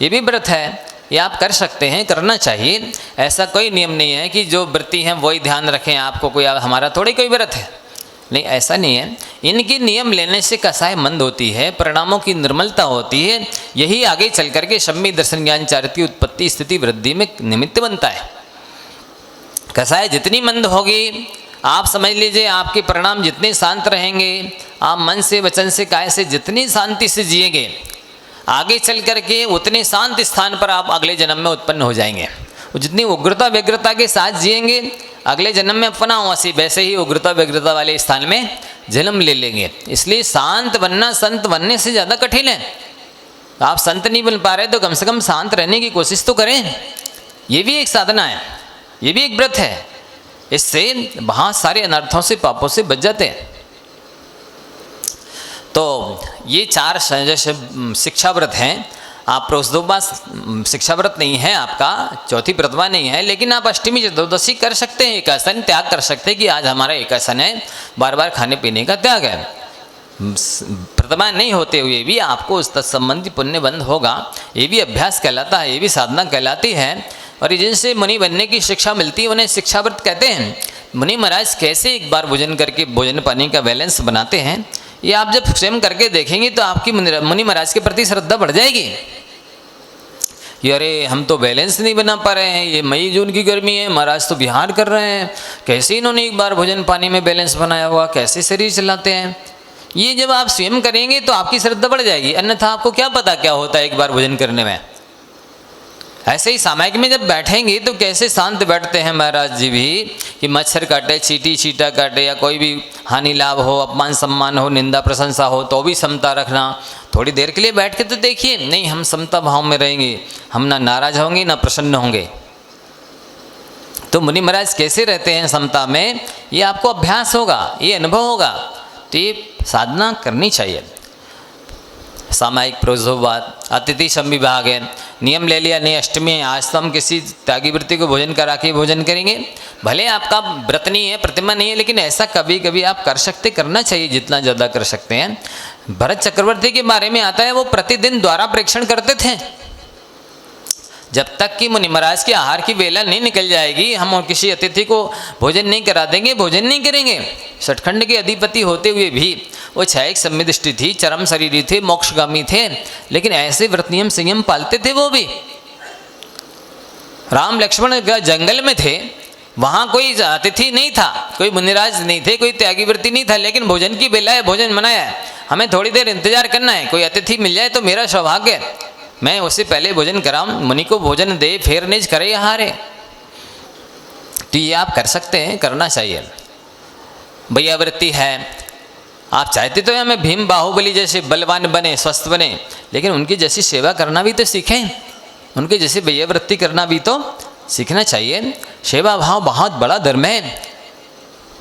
ये भी व्रत है। ये आप कर सकते हैं, करना चाहिए। ऐसा कोई नियम नहीं है कि जो व्रती हैं वही ध्यान रखें आपको, कोई हमारा थोड़ी कोई व्रत है, नहीं ऐसा नहीं है। इनके नियम लेने से कसाय मंद होती है, परिणामों की निर्मलता होती है। यही आगे चल करके सम्यक दर्शन ज्ञान चारित्र्य की उत्पत्ति स्थिति वृद्धि में निमित्त बनता है। कसाय जितनी मंद होगी, आप समझ लीजिए आपके परिणाम जितने शांत रहेंगे, आप मन से, वचन से, काया से जितनी शांति से जिएंगे, आगे चल करके उतने शांत स्थान पर आप अगले जन्म में उत्पन्न हो जाएंगे। जितनी उग्रता व्यग्रता के साथ जिएंगे, अगले जन्म में अपना वैसे ही उग्रता व्यग्रता वाले स्थान में जन्म ले लेंगे। इसलिए शांत बनना संत बनने से ज़्यादा कठिन है। आप संत नहीं बन पा रहे तो कम से कम शांत रहने की कोशिश तो करें। ये भी एक साधना है, ये भी एक व्रत है। इससे बहुत सारे अनर्थों से, पापों से बच जाते हैं। तो ये 4 जैसे शिक्षा व्रत हैं। आप प्रोसदोपास शिक्षा व्रत नहीं है आपका, चौथी प्रथमा नहीं है, लेकिन आप अष्टमी चतुर्दशी कर सकते हैं। एकासन त्याग कर सकते हैं कि आज हमारा एकासन है, बार बार खाने पीने का त्याग है। प्रथमा नहीं होते हुए भी आपको उस तत्संबंधी पुण्य बंध होगा। ये भी अभ्यास कहलाता है, ये भी साधना कहलाती है। और ये जिनसे मुनि बनने की शिक्षा मिलती है उन्हें शिक्षा व्रत कहते हैं। मुनि महाराज कैसे एक बार भोजन करके भोजन पानी का बैलेंस बनाते हैं, ये आप जब स्वयं करके देखेंगे तो आपकी मुनि महाराज के प्रति श्रद्धा बढ़ जाएगी कि अरे हम तो बैलेंस नहीं बना पा रहे हैं, ये मई जून की गर्मी है, महाराज तो बिहार कर रहे हैं, कैसे इन्होंने एक बार भोजन पानी में बैलेंस बनाया हुआ, कैसे शरीर चलाते हैं। ये जब आप स्वयं करेंगे तो आपकी श्रद्धा बढ़ जाएगी, अन्यथा आपको क्या पता क्या होता है एक बार भोजन करने में। ऐसे ही सामायिक में जब बैठेंगे तो कैसे शांत बैठते हैं महाराज जी भी कि मच्छर काटे, चींटी चीटा काटे या कोई भी हानि लाभ हो, अपमान सम्मान हो, निंदा प्रशंसा हो, तो भी समता रखना। थोड़ी देर के लिए बैठ के तो देखिए, नहीं हम समता भाव में रहेंगे, हम ना नाराज होंगे ना प्रसन्न होंगे। तो मुनि महाराज कैसे रहते हैं समता में, ये आपको अभ्यास होगा, ये अनुभव होगा। तो ये साधना करनी चाहिए। सामायिक प्रोजोबाद, अतिथि संविभाग है, नियम ले लिया नहीं अष्टमी है आज तो हम किसी त्यागी वृत्ति को भोजन करा के भोजन करेंगे। भले आपका व्रत नहीं है, प्रतिमा नहीं है, लेकिन ऐसा कभी कभी आप कर सकते, करना चाहिए जितना ज़्यादा कर सकते हैं। भरत चक्रवर्ती के बारे में आता है वो प्रतिदिन द्वारा प्रेक्षण करते थे। जब तक कि मुनि महाराज के आहार की वेला नहीं निकल जाएगी हम और किसी अतिथि को भोजन नहीं करा देंगे, भोजन नहीं करेंगे। सठखंड के अधिपति होते हुए भी वो छायक सम्मिदृष्टि थी, चरम शरीरी थे, मोक्षगामी थे, लेकिन ऐसे व्रत नियम संयम पालते थे वो भी। राम लक्ष्मण जंगल में थे, वहाँ कोई अतिथि नहीं था, कोई मुनिराज नहीं थे, कोई त्यागी व्रती नहीं था, लेकिन भोजन की बेला है, भोजन मनाया है। हमें थोड़ी देर इंतजार करना है, कोई अतिथि मिल जाए तो मेरा सौभाग्य है, मैं उससे पहले भोजन कराऊं, मुनि को भोजन दे, फेर निज करे आहारे। तो ये आप कर सकते हैं, करना चाहिए। भैया वृत्ति है, आप चाहते तो हमें भीम बाहुबली जैसे बलवान बने, स्वस्थ बने, लेकिन उनकी जैसी सेवा करना भी तो सीखें, उनकी जैसी भैया वृत्ति करना भी तो सीखना चाहिए। सेवा भाव बहुत बड़ा धर्म है।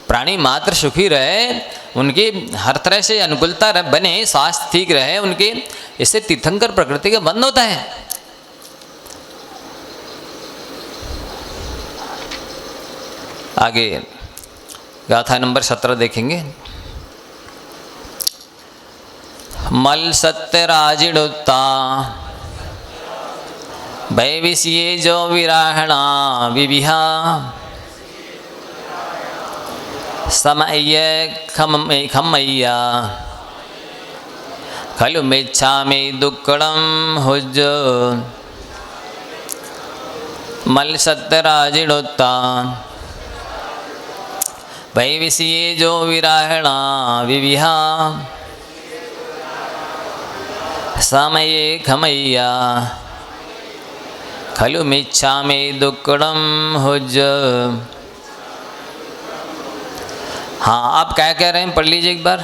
प्राणी मात्र सुखी रहे, उनकी हर तरह से अनुकूलता बने, स्वास्थ्य ठीक रहे उनके, इससे तीर्थंकर प्रकृति का बंध होता है। आगे गाथा नंबर 17 देखेंगे। मल सत्य राजिड़ुत्ता भैविष्ये जो विराहणा विविहा समय खमैया खलु मेच्छामि दुक्कड़म हुज मल सत्यराजिणोत्ता भैविष्ये जो विराहणा विविहा समये खमैया खलु मेच्छामि दुक्कड़म हुज। हाँ, आप क्या कह रहे हैं, पढ़ लीजिए एक बार।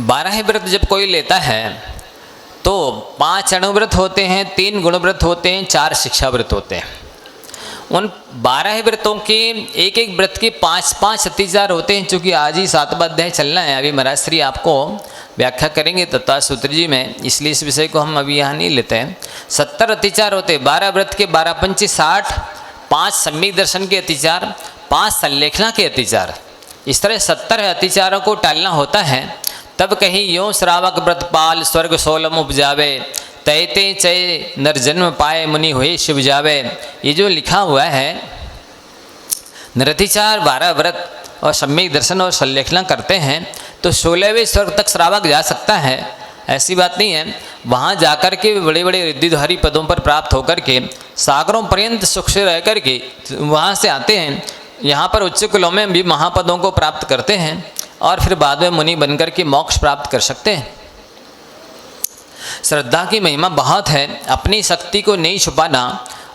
बारह व्रत जब कोई लेता है तो 5 अणुव्रत होते हैं, 3 गुणव्रत होते हैं, 4 शिक्षा व्रत होते हैं। उन 12 व्रतों के एक एक व्रत के 5-5 अतिचार होते हैं। चूँकि आज ही 7वां अध्याय चलना है, अभी महाराज श्री आपको व्याख्या करेंगे तत्व सूत्र जी में, इसलिए इस विषय को हम अभी यहाँ नहीं लेते हैं। 70 अतिचार होते हैं। 12 व्रत के 12 पंची 60, 5 सम्यक दर्शन के अतिचार, 5 संलेखना के अतिचार, इस तरह 70 अतिचारों को टालना होता है। तब कहीं यों श्रावक व्रत पाल स्वर्ग सोलम उपजावे, तैते चय नर जन्म पाए मुनि हुए शिव जावे। ये जो लिखा हुआ है, निरतिचार 12 व्रत और सम्यक दर्शन और संलेखना करते हैं तो 16वें स्वर्ग तक श्रावक जा सकता है, ऐसी बात नहीं है। वहाँ जाकर के बड़े बड़े रिद्धिधारी पदों पर प्राप्त होकर के सागरों पर्यंत सुख से रह कर के वहाँ से आते हैं। यहाँ पर उच्च कुलों में भी महापदों को प्राप्त करते हैं और फिर बाद में मुनि बनकर के मोक्ष प्राप्त कर सकते हैं। श्रद्धा की महिमा बहुत है। अपनी शक्ति को नहीं छुपाना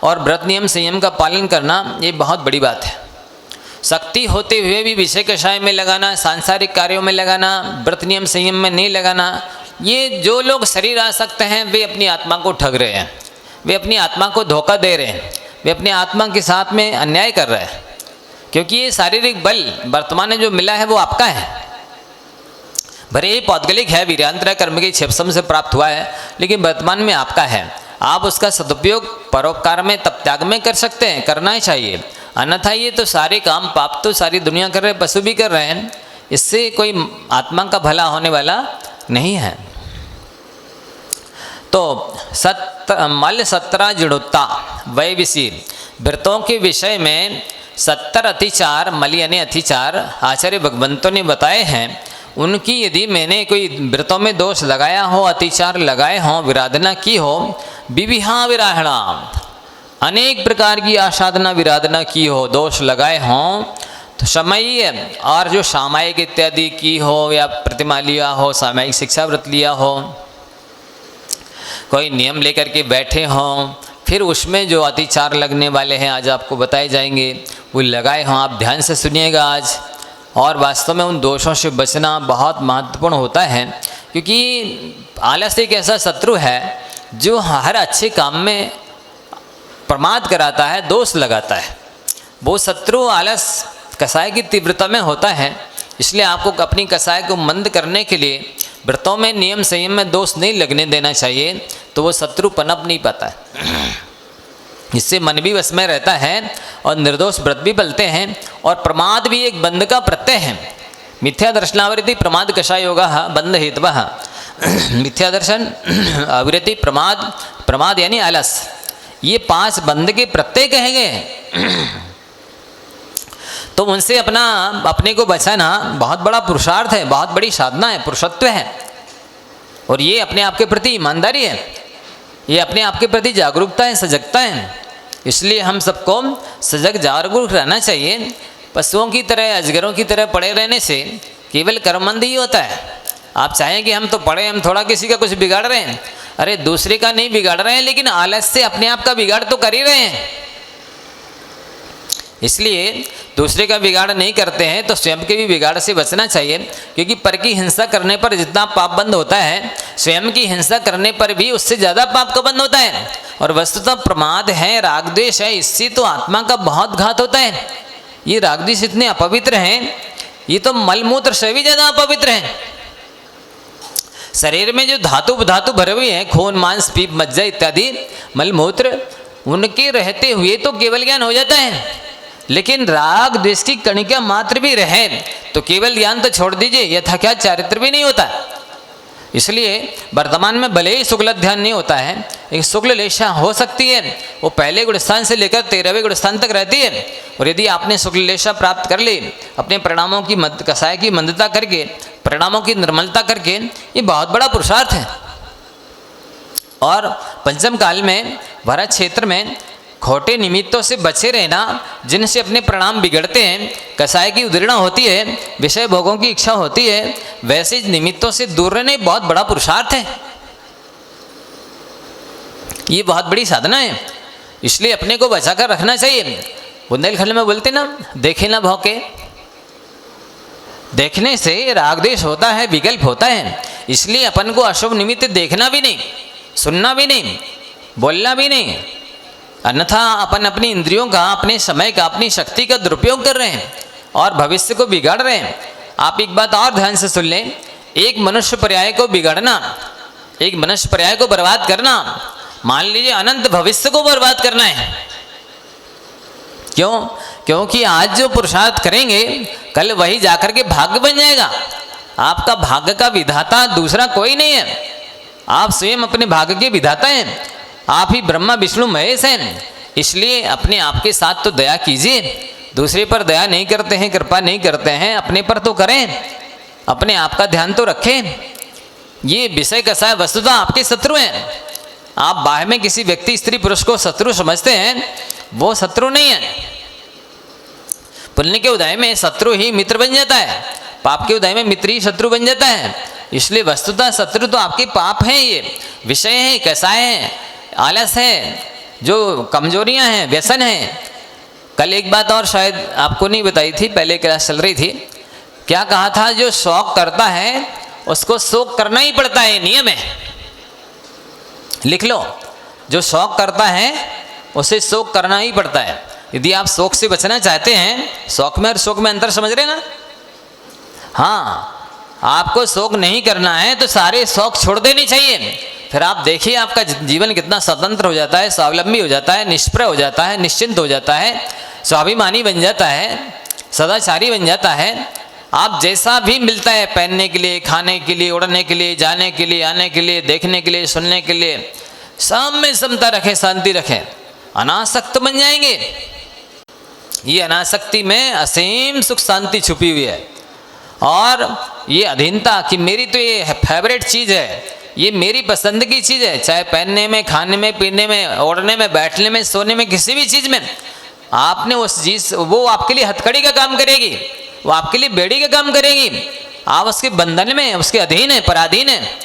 और व्रत नियम संयम का पालन करना, ये बहुत बड़ी बात है। शक्ति होते हुए भी विषय कषाय में लगाना, सांसारिक कार्यों में लगाना, व्रत नियम संयम में नहीं लगाना, ये जो लोग शरीर आसक्त हैं वे अपनी आत्मा को ठग रहे हैं। वे अपनी आत्मा को धोखा दे रहे हैं, वे अपनी आत्मा के साथ में अन्याय कर रहे हैं, क्योंकि ये शारीरिक बल वर्तमान में जो मिला है वो आपका है। भले ही पौद्गलिक है, वीर्यांतर कर्म के क्षेपसम से प्राप्त हुआ है, लेकिन वर्तमान में आपका है। आप उसका सदुपयोग परोपकार में, तप त्याग में कर सकते हैं, करना ही चाहिए। अन्यथा ये तो सारे काम पाप तो सारी दुनिया कर रहे हैं, पशु भी कर रहे हैं, इससे कोई आत्मा का भला होने वाला नहीं है। तो मल 17 जड़ुत्ता वय विषय, व्रतों के विषय में 70 अतिचार, मल यानी अतिचार आचार्य भगवंतों ने बताए हैं। उनकी यदि मैंने कोई व्रतों में दोष लगाया हो, अतिचार लगाए हों, विराधना की हो, विविहा विराहणा, अनेक प्रकार की आसाधना विराधना की हो, दोष लगाए हों, तो समय और जो सामायिक इत्यादि की हो, या प्रतिमा लिया हो, सामायिक शिक्षा व्रत लिया हो, कोई नियम लेकर के बैठे हों, फिर उसमें जो अतिचार लगने वाले हैं आज आपको बताए जाएंगे, वो लगाए हों। आप ध्यान से सुनिएगा आज। और वास्तव में उन दोषों से बचना बहुत महत्वपूर्ण होता है, क्योंकि आलस एक ऐसा शत्रु है जो हर अच्छे काम में प्रमाद कराता है, दोष लगाता है। वो शत्रु आलस कसाय की तीव्रता में होता है। इसलिए आपको अपनी कसाय को मंद करने के लिए व्रतों में नियम संयम में दोष नहीं लगने देना चाहिए, तो वो शत्रु पनप नहीं पाता है। इससे मन भी वश में रहता है और निर्दोष व्रत भी बलते हैं। और प्रमाद भी एक बंध का प्रत्यय है। मिथ्या दर्शनावृत्ति प्रमाद कषाय योगा बंध हेतवः। मिथ्या दर्शन, आवृत्ति, प्रमाद, प्रमाद यानी आलस, ये 5 बंध के प्रत्यय कहे गए। तो उनसे अपने को बचाना बहुत बड़ा पुरुषार्थ है, बहुत बड़ी साधना है, पुरुषत्व है। और ये अपने आप के प्रति ईमानदारी है, ये अपने आप के प्रति जागरूकता है, सजगता है। इसलिए हम सबको सजग जागरूक रहना चाहिए। पशुओं की तरह, अजगरों की तरह पड़े रहने से केवल कर्मंद ही होता है। आप चाहें कि हम तो पढ़े, हम थोड़ा किसी का कुछ बिगाड़ रहे हैं, अरे दूसरे का नहीं बिगाड़ रहे हैं, लेकिन आलस से अपने आप का बिगाड़ तो कर ही रहे हैं। इसलिए दूसरे का बिगाड़ नहीं करते हैं तो स्वयं के भी बिगाड़ से बचना चाहिए, क्योंकि पर की हिंसा करने पर जितना पाप बंद होता है, स्वयं की हिंसा करने पर भी उससे ज़्यादा पाप का बंद होता है। और वस्तुतः प्रमाद है, राग द्वेष है, इससे तो आत्मा का बहुत घात होता है। ये राग द्वेष इतने अपवित्र हैं, ये तो मलमूत्र से भी ज़्यादा अपवित्र हैं। शरीर में जो धातु भरे हुए हैं, खून मांस पीप मज्जा इत्यादि मलमूत्र, उनके रहते हुए तो केवल ज्ञान हो जाता है। लेकिन राग द्वेष की कणिका मात्र भी रहे तो केवल ज्ञान तो छोड़ दीजिए, यथा क्या चारित्र भी नहीं होता। इसलिए वर्तमान में भले ही शुक्ल ध्यान नहीं होता है, एक शुक्ल लेशा हो सकती है, वो पहले गुण स्थान से लेकर 13वें गुण स्थान तक रहती है। और यदि आपने शुक्ल लेशा प्राप्त कर ली, अपने परिणामों की कसाय की मंदता करके, परिणामों की निर्मलता करके, ये बहुत बड़ा पुरुषार्थ है। और पंचम काल में भरत क्षेत्र में खोटे निमित्तों से बचे रहना, जिनसे अपने परिणाम बिगड़ते हैं, कसाय की उद्दीर्णा होती है, विषय भोगों की इच्छा होती है, वैसे निमित्तों से दूर रहने बहुत बड़ा पुरुषार्थ है। ये बहुत बड़ी साधना है। इसलिए अपने को बचाकर रखना चाहिए। बुंदेलखंड में बोलते ना, देखे ना भौके। देखने से राग द्वेष होता है, विकल्प होता है। इसलिए अपन को अशुभ निमित्त देखना भी नहीं, सुनना भी नहीं, बोलना भी नहीं, अन्यथा अपन अपनी इंद्रियों का, अपने समय का, अपनी शक्ति का दुरुपयोग कर रहे हैं और भविष्य को बिगाड़ रहे हैं। आप एक बात और ध्यान से सुन लें, एक मनुष्य पर्याय को बिगाड़ना, एक मनुष्य पर्याय को बर्बाद करना, मान लीजिए अनंत भविष्य को बर्बाद करना है। क्यों? क्योंकि आज जो पुरुषार्थ करेंगे, कल वही जाकर के भाग्य बन जाएगा। आपका भाग्य का विधाता दूसरा कोई नहीं है, आप स्वयं अपने भाग्य के विधाता हैं। आप ही ब्रह्मा विष्णु महेश हैं। इसलिए अपने आप के साथ तो दया कीजिए। दूसरे पर दया नहीं करते हैं, कृपा नहीं करते हैं, अपने पर तो करें, अपने आप का ध्यान तो रखें। ये विषय कसाय वस्तुतः आपके शत्रु हैं। आप बाहर में किसी व्यक्ति, स्त्री, पुरुष को शत्रु समझते हैं, वो शत्रु नहीं है। पुण्य के उदय में शत्रु ही मित्र बन जाता है, पाप के उदय में मित्र ही शत्रु बन जाता है। इसलिए वस्तुतः शत्रु तो आपके पाप हैं, ये विषय है, कसाय है, आलस है, जो कमजोरियां हैं, व्यसन हैं। कल एक बात और शायद आपको नहीं बताई थी, पहले क्लास चल रही थी। क्या कहा था? जो शौक करता है उसको शोक करना ही पड़ता है, नियम है। लिख लो, जो शौक करता है उसे शोक करना ही पड़ता है। यदि आप शौक से बचना चाहते हैं, शौक में और शोक में अंतर समझ रहे ना? हाँ, आपको शौक नहीं करना है तो सारे शौक छोड़ देने चाहिए। फिर आप देखिए आपका जीवन कितना स्वतंत्र हो जाता है, स्वावलंबी हो जाता है, निष्प्रय हो जाता है, निश्चिंत हो जाता है, स्वाभिमानी बन जाता है, सदाचारी बन जाता है। आप जैसा भी मिलता है पहनने के लिए, खाने के लिए, उड़ने के लिए, जाने के लिए, आने के लिए, देखने के लिए, सुनने के लिए, सब में समता रखें, शांति रखें, अनासक्त बन जाएंगे। ये अनासक्ति में असीम सुख शांति छुपी हुई है। और ये अधीनता कि मेरी तो ये फेवरेट चीज़ है, ये मेरी पसंद की चीज़ है, चाहे पहनने में, खाने में, पीने में, ओढ़ने में, बैठने में, सोने में, किसी भी चीज़ में आपने उस चीज़, वो आपके लिए हथकड़ी का काम करेगी, वो आपके लिए बेड़ी का काम करेगी। आप उसके बंधन में, उसके अधीन है, पराधीन है।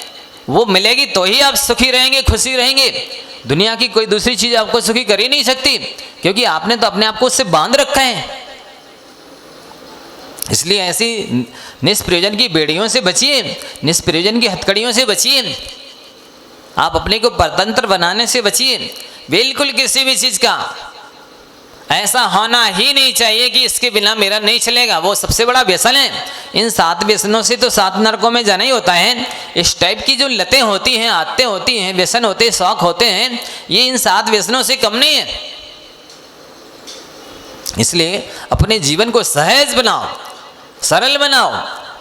वो मिलेगी तो ही आप सुखी रहेंगे, खुशी रहेंगे। दुनिया की कोई दूसरी चीज़ आपको सुखी कर ही नहीं सकती, क्योंकि आपने तो अपने आप को उससे बांध रखा है। इसलिए ऐसी निष्प्रयोजन की बेड़ियों से बचिए, निष्प्रयोजन की हथकड़ियों से बचिए। आप अपने को परतंत्र बनाने से बचिए। बिल्कुल किसी भी चीज़ का ऐसा होना ही नहीं चाहिए कि इसके बिना मेरा नहीं चलेगा। वो सबसे बड़ा व्यसन है। इन 7 व्यसनों से तो 7 नरकों में जाना ही होता है। इस टाइप की जो लतें होती हैं, आदतें होती हैं, व्यसन होते हैं, शौक होते हैं, ये इन 7 व्यसनों से कम नहीं है। इसलिए अपने जीवन को सहज बनाओ, सरल बनाओ।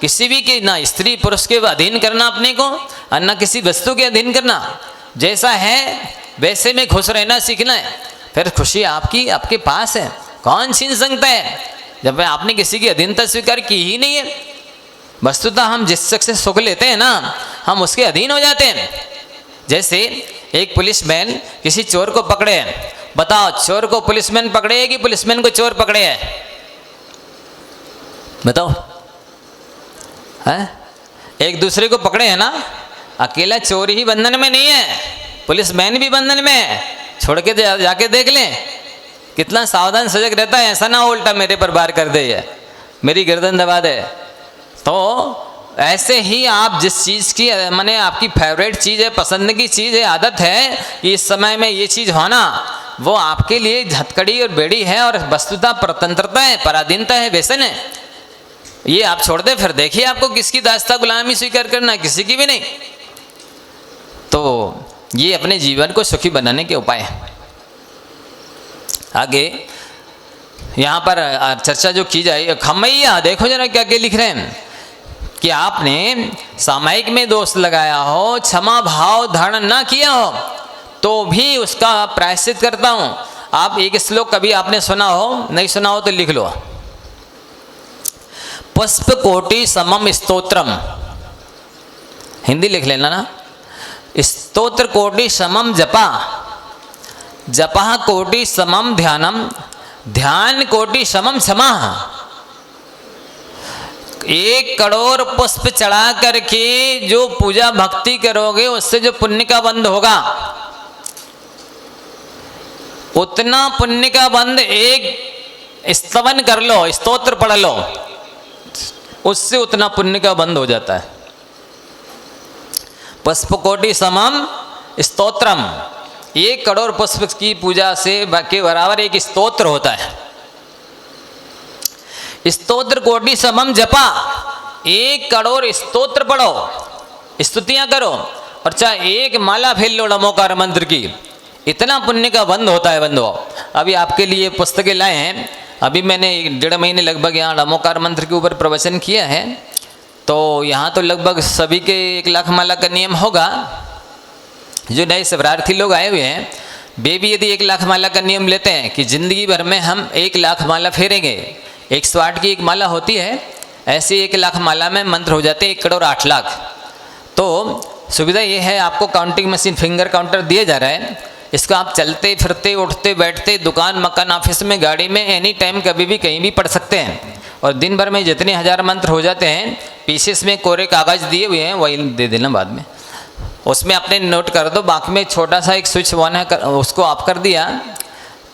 किसी भी के, ना स्त्री पुरुष के अधीन करना अपने को, और ना किसी वस्तु के अधीन करना। जैसा है वैसे में खुश रहना सीखना है। फिर खुशी आपकी, आपके पास है, कौन छीन सकता है? जब आपने किसी की अधीनता स्वीकार की ही नहीं है। वस्तुतः हम जिस शख्स से सुख लेते हैं ना, हम उसके अधीन हो जाते हैं। जैसे एक पुलिसमैन किसी चोर को पकड़े है, बताओ चोर को पुलिसमैन पकड़े है कि पुलिसमैन को चोर पकड़े है? बताओ, है? एक दूसरे को पकड़े हैं ना। अकेला चोर ही बंधन में नहीं है, पुलिसमैन भी बंधन में है। छोड़ के जाके देख लें कितना सावधान सजग रहता है। ऐसा ना उल्टा मेरे पर वार कर दे, ये मेरी गर्दन दबा दे। तो ऐसे ही आप जिस चीज़ की, माने आपकी फेवरेट चीज़ है, पसंद की चीज़ है, आदत है कि इस समय में ये चीज़ होना, वो आपके लिए हथकड़ी और बेड़ी है, और वस्तुतः परतंत्रता है, पराधीनता है, व्यसन है। ये आप छोड़ दें, फिर देखिए आपको किसकी दास्ता गुलामी स्वीकार करना, किसी की भी नहीं। तो ये अपने जीवन को सुखी बनाने के उपाय हैं। आगे यहाँ पर चर्चा जो की जाए, खमैया देखो जरा क्या क्या लिख रहे हैं कि आपने सामायिक में दोष लगाया हो, क्षमा भाव धारण ना किया हो, तो भी उसका प्रायश्चित करता हूँ। आप एक श्लोक कभी आपने सुना हो, नहीं सुना हो तो लिख लो। पुष्प कोटि समम स्तोत्रम, हिंदी लिख लेना ना। स्तोत्र कोटि समम जपा, जपा कोटि समम ध्यानम, ध्यान कोटि समम क्षमा। 1 करोड़ पुष्प चढ़ा करके जो पूजा भक्ति करोगे, उससे जो पुण्य का बंध होगा, उतना पुण्य का बंध एक स्तवन कर लो, स्तोत्र पढ़ लो, उससे उतना पुण्य का बंध हो जाता है। पुष्प कोटि समम स्तोत्रम, 1 करोड़ पुष्प की पूजा से के बराबर एक स्तोत्र होता है। स्तोत्र कोटि समम जपा, 1 करोड़ स्तोत्र पढ़ो, स्तुतियां करो, और चाहे 1 माला फेर लो नमोकार मंत्र की, इतना पुण्य का बंध होता है। बंधो, अभी आपके लिए पुस्तकें लाए हैं। अभी मैंने 1.5 महीने लगभग यहाँ नमोकार मंत्र के ऊपर प्रवचन किया है। तो यहाँ तो लगभग सभी के 1 लाख माला का नियम होगा। जो नए शिवरार्थी लोग आए हुए हैं, वे भी यदि 1 लाख माला का नियम लेते हैं कि ज़िंदगी भर में हम 1 लाख माला फेरेंगे, 108 की 1 माला होती है, ऐसे 1 लाख माला में मंत्र हो जाते हैं 1 करोड़ 8 लाख। तो सुविधा ये है, आपको काउंटिंग मशीन, फिंगर काउंटर दिया जा रहा है। इसको आप चलते फिरते, उठते बैठते, दुकान मकान, ऑफिस में, गाड़ी में, एनी टाइम कभी भी कहीं भी पढ़ सकते हैं। और दिन भर में जितने 1000 मंत्र हो जाते हैं, पीसेस में कोरे कागज़ दिए हुए हैं, वही दे देना बाद में, उसमें अपने नोट कर दो। बाकी में छोटा सा एक स्विच ऑन है, उसको ऑफ कर दिया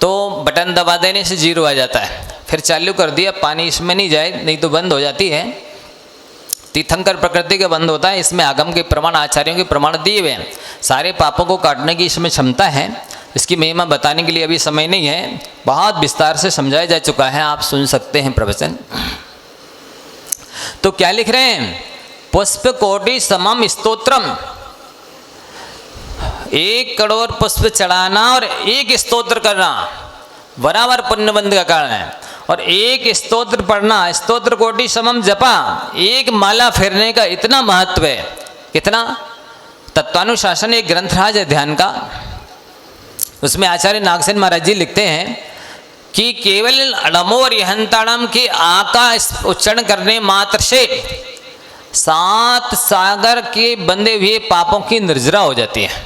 तो बटन दबा देने से 0 आ जाता है। फिर चालू कर दिया, पानी इसमें नहीं जाए, नहीं तो बंद हो जाती है। तीर्थंकर प्रकृति का बंध होता है। इसमें आगम के प्रमाण, आचार्यों के प्रमाण दिए हुए हैं। सारे पापों को काटने की इसमें क्षमता है। इसकी महिमा बताने के लिए अभी समय नहीं है, बहुत विस्तार से समझाया जा चुका है, आप सुन सकते हैं प्रवचन। तो क्या लिख रहे हैं? पुष्प कोटि समम स्तोत्रम, 1 करोड़ पुष्प चढ़ाना और 1 स्तोत्र करना बराबर पुण्यबंध का कारण है। और 1 स्तोत्र पढ़ना, स्तोत्र कोटि समम जपा, 1 माला फेरने का इतना महत्व है। कितना? तत्वानुशासन एक ग्रंथराज है ध्यान का, उसमें आचार्य नागसेन महाराज जी लिखते हैं कि केवल अणमो और यहंताणम के आ का उच्चारण करने मात्र से 7 सागर के बंधे हुए पापों की निर्जरा हो जाती है।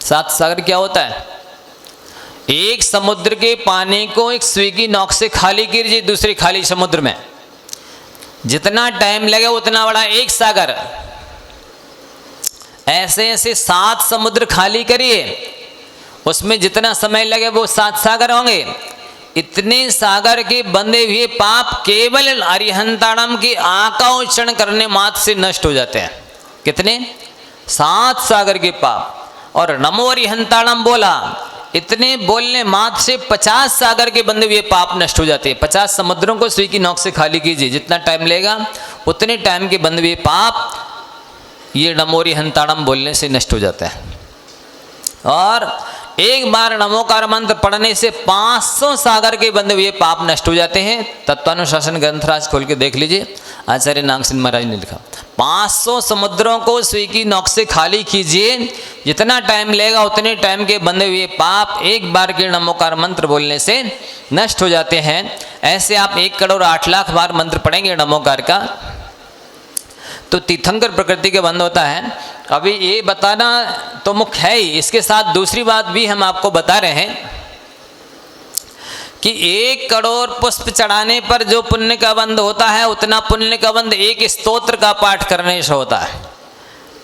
7 सागर क्या होता है? एक समुद्र के पानी को एक सुई की नोक से खाली कीजिए दूसरे खाली समुद्र में, जितना टाइम लगे उतना बड़ा एक सागर। ऐसे ऐसे 7 समुद्र खाली करिए, उसमें जितना समय लगे वो 7 सागर होंगे। इतने सागर के बंधे हुए पाप केवल अरिहंताणम की आ का उच्चारण करने मात्र से नष्ट हो जाते हैं। कितने? 7 सागर के पाप। और नमो अरिहंताणम बोला, इतने बोलने मात्र से 50 सागर के बंधे हुए पाप नष्ट हो जाते हैं। 50 समुद्रों को सुई की नोक से खाली कीजिए, जितना टाइम लेगा उतने टाइम के बंधे हुए पाप ये नमो अरिहंताणम बोलने से नष्ट हो जाता है। और एक बार नमोकार मंत्र पढ़ने से 500 सागर के बंधे हुए पाप नष्ट हो जाते हैं। तत्वानुशासन ग्रंथराज खोल के देख लीजिए, आचार्य नागसेन महाराज ने लिखा 500 समुद्रों को सुई की नोक से खाली कीजिए, जितना टाइम लेगा उतने टाइम के बंधे हुए पाप एक बार के नमोकार मंत्र बोलने से नष्ट हो जाते हैं। ऐसे आप 1 करोड़ 8 लाख बार मंत्र पढ़ेंगे नमोकार का तो तीर्थंकर प्रकृति के बंध होता है। अभी ये बताना तो मुख्य है ही, इसके साथ दूसरी बात भी हम आपको बता रहे हैं कि 1 करोड़ पुष्प चढ़ाने पर जो पुण्य का बंध होता है उतना पुण्य का बंध 1 स्तोत्र का पाठ करने से होता है।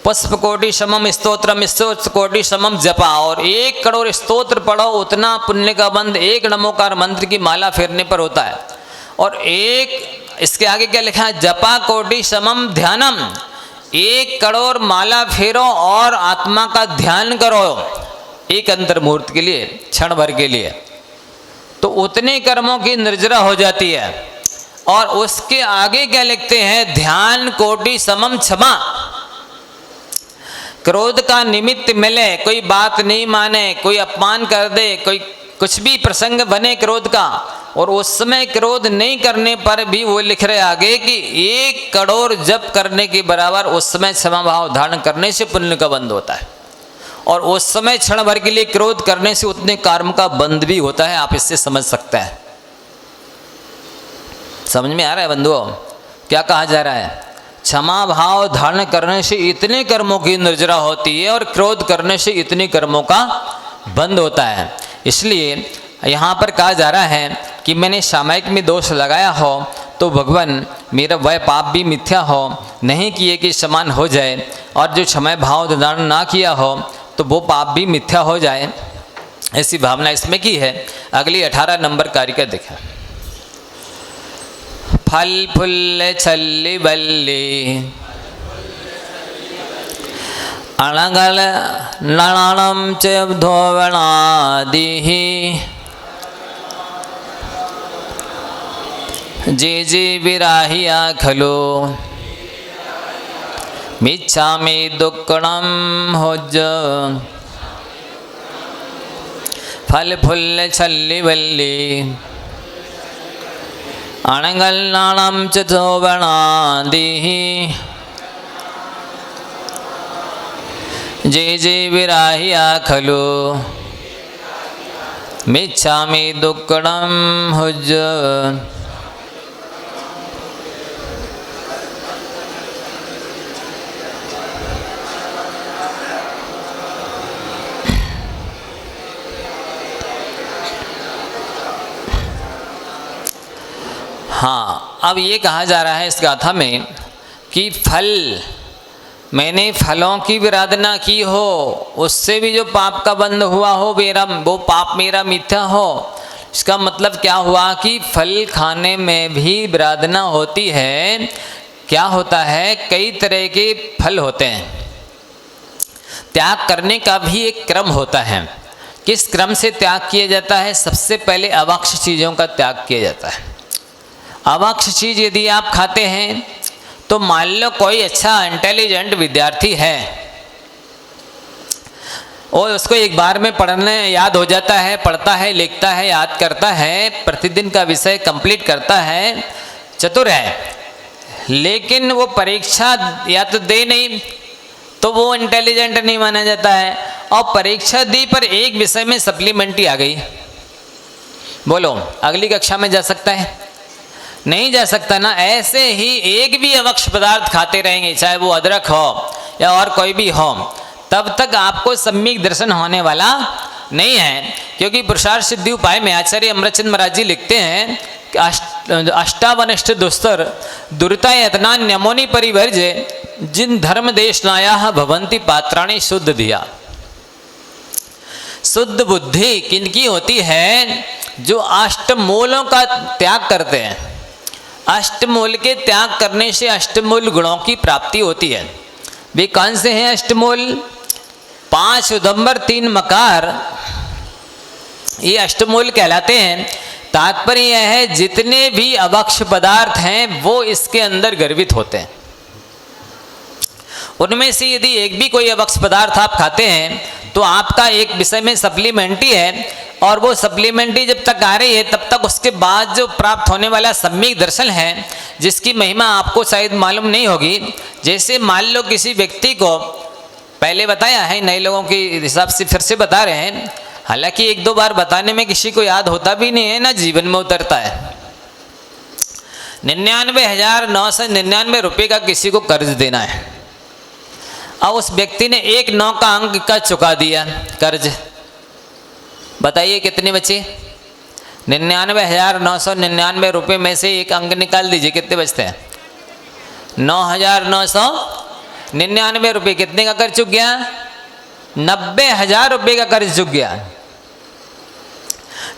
पुष्प कोटि समम स्तोत्रम, स्तोत्र कोटि समम जपा, और 1 करोड़ स्तोत्र पढ़ो उतना पुण्य का बंध 1 नमोकार मंत्र की माला फेरने पर होता है। और इसके आगे क्या लिखा है? जपा कोटि समम ध्यानम, 1 करोड़ माला फेरो और आत्मा का ध्यान करो एक अंतर्मुहूर्त के लिए, क्षण भर के लिए, तो उतने कर्मों की निर्जरा हो जाती है। और उसके आगे क्या लिखते हैं? ध्यान कोटि समम क्षमा, क्रोध का निमित्त मिले, कोई बात नहीं माने, कोई अपमान कर दे, कोई कुछ भी प्रसंग बने क्रोध का, और उस समय क्रोध नहीं करने पर भी वो लिख रहे आगे कि 1 करोड़ जप करने के बराबर उस समय क्षमा भाव धारण करने से पुण्य का बंध होता है। और उस समय क्षण भर के लिए क्रोध करने से उतने कर्म का बंध भी होता है। आप इससे समझ सकते हैं। समझ में आ रहा है बंधुओं क्या कहा जा रहा है? क्षमा भाव धारण करने से इतने कर्मों की निर्जरा होती है और क्रोध करने से इतने कर्मों का बंध होता है। इसलिए यहाँ पर कहा जा रहा है कि मैंने सामायिक में दोष लगाया हो तो भगवान मेरा वह पाप भी मिथ्या हो, नहीं किए कि समान हो जाए, और जो क्षमा भाव धारण ना किया हो तो वो पाप भी मिथ्या हो जाए, ऐसी भावना इसमें की है। अगली 18 नंबर कारिका देखा। फल फुल्ल छल्ली बल्ली अणगल नणनम च धोवणादिहि जे विराहिया खलो मिच्छामि दुक्कड़म होज। फल फुल्ल छल्ली बल्ली अणगल नाणम च धोवणादिहि जे विराहिया खलो मिच्छामि दुक्कड़म हुज। हाँ, अब ये कहा जा रहा है इस गाथा में कि फल, मैंने फलों की विराधना की हो उससे भी जो पाप का बंध हुआ हो वो पाप मेरा मिथ्या हो। इसका मतलब क्या हुआ कि फल खाने में भी विराधना होती है क्या होता है, कई तरह के फल होते हैं। त्याग करने का भी एक क्रम होता है। किस क्रम से त्याग किया जाता है? सबसे पहले अवक्ष चीज़ों का त्याग किया जाता है। अवक्ष चीज़ यदि आप खाते हैं तो मान लो कोई अच्छा इंटेलिजेंट विद्यार्थी है और उसको एक बार में पढ़ने याद हो जाता है, पढ़ता है, लिखता है, याद करता है, प्रतिदिन का विषय कंप्लीट करता है, चतुर है, लेकिन वो परीक्षा या तो दे नहीं तो वो इंटेलिजेंट नहीं माना जाता है, और परीक्षा दी पर एक विषय में सप्लीमेंट्री आ गई, बोलो अगली कक्षा में जा सकता है? नहीं जा सकता ना। ऐसे ही एक भी अवक्ष पदार्थ खाते रहेंगे, चाहे वो अदरक हो या और कोई भी हो, तब तक आपको सम्यक दर्शन होने वाला नहीं है। क्योंकि पुरुषार्थ सिद्धि उपाय में आचार्य अमृतचंद महाराज जी लिखते हैं कि अष्टावनिष्ठ दुस्तर दुरिता यत्ना न्यमोनि परिवर्ज्य जिन धर्म देशनाया भवंती पात्राणी शुद्ध धिया। शुद्ध बुद्धि किनकी होती है? जो अष्टमूलों का त्याग करते हैं। अष्टमूल के त्याग करने से अष्टमूल गुणों की प्राप्ति होती है। वे कौन से हैं अष्टमूल? 5 उदंबर 3 मकार, ये अष्टमूल कहलाते हैं। तात्पर्य यह है जितने भी अवक्ष पदार्थ हैं वो इसके अंदर गर्भित होते हैं। उनमें से यदि एक भी कोई अवक्ष पदार्थ आप खाते हैं तो आपका एक विषय में सप्लीमेंट्री है, और वो सप्लीमेंट्री जब तक आ रही है तब तक उसके बाद जो प्राप्त होने वाला सम्यक दर्शन है, जिसकी महिमा आपको शायद मालूम नहीं होगी। जैसे मान लो किसी व्यक्ति को, पहले बताया है, नए लोगों के हिसाब से फिर से बता रहे हैं, हालांकि 1-2 बार बताने में किसी को याद होता भी नहीं है ना, जीवन में उतरता है। 99,999 रुपये का किसी को कर्ज देना है। अब उस व्यक्ति ने 1/9 का अंक का चुका दिया कर्ज, बताइए कितने बचे? 99,999 रुपये में से एक अंक निकाल दीजिए, कितने बचते हैं? 9,999 रुपये। कितने का कर्ज चुक गया? 90,000 रुपये का कर्ज चुक गया।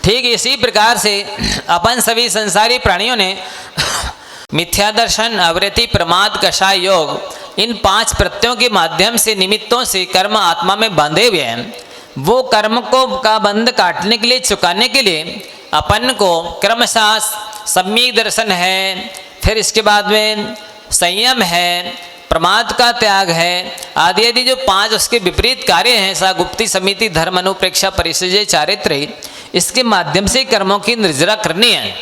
ठीक इसी प्रकार से अपन सभी संसारी प्राणियों ने मिथ्या दर्शन, आवृत्ति, प्रमाद, कषाय योग, इन 5 प्रत्ययों के माध्यम से, निमित्तों से कर्म आत्मा में बांधे हुए हैं। वो कर्म को का बंध काटने के लिए, चुकाने के लिए अपन को क्रमशः सम्यक दर्शन है, फिर इसके बाद में संयम है, प्रमाद का त्याग है, आदि आदि जो 5 उसके विपरीत कार्य हैं, सा गुप्ति, समिति, धर्म, अनुप्रेक्षा, परिचय, चारित्र्य, इसके माध्यम से कर्मों की निर्जरा करनी है।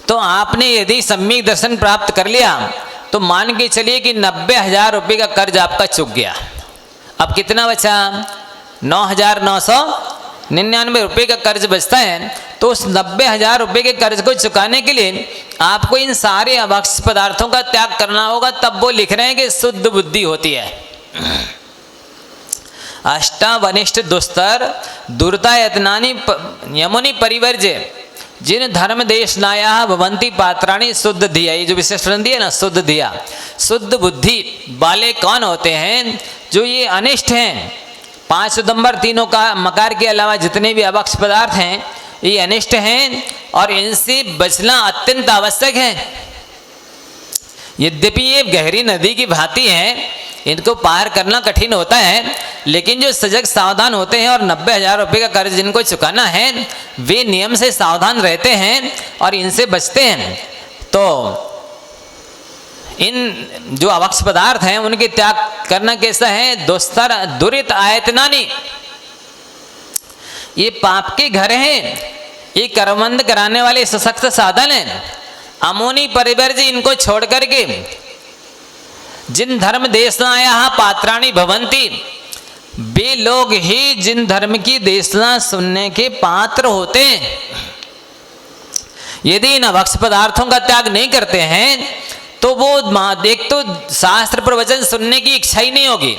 तो आपने यदि सम्यक दर्शन प्राप्त कर लिया तो मान के चलिए कि 90,000 रुपये का कर्ज आपका चुक गया। अब कितना बचा? 9,999 रुपये का कर्ज बचता है। तो उस 90,000 रुपये के कर्ज को चुकाने के लिए आपको इन सारे अवक्ष पदार्थों का त्याग करना होगा। तब वो लिख रहे हैं कि शुद्ध बुद्धि होती है। अष्टावनिष्ठ दुस्तर दुर्ता यत्नानि यमुनि परिवर्ज्य जिन धर्म देशनाया भवंती पात्राणी शुद्ध धिया। ये जो विशेषण दिया ना, शुद्ध धिया, शुद्ध बुद्धि वाले कौन होते हैं? जो ये अनिष्ट हैं, 5 उदंबर 3 का मकार के अलावा जितने भी अवक्ष पदार्थ हैं ये अनिष्ट हैं और इनसे बचना अत्यंत आवश्यक है। यद्यपि ये गहरी नदी की भांति हैं, इनको पार करना कठिन होता है, लेकिन जो सजग सावधान होते हैं और 90,000 रुपये का कर्ज जिनको चुकाना है वे नियम से सावधान रहते हैं और इनसे बचते हैं। तो इन जो अवक्ष पदार्थ हैं उनके त्याग करना कैसा है? दोस्तर दुरित आयतनानी, ये पाप के घर हैं, ये कर्मबंध कराने वाले सशक्त साधन हैं। अमोनी परिवर्जी, इनको छोड़ करके जिन धर्म देशनाया पात्राणी भवंती, वे लोग ही जिन धर्म की देशना सुनने के पात्र होते हैं। यदि इन अवक्ष पदार्थों का त्याग नहीं करते हैं तो वो एक तो शास्त्र प्रवचन सुनने की इच्छा ही नहीं होगी।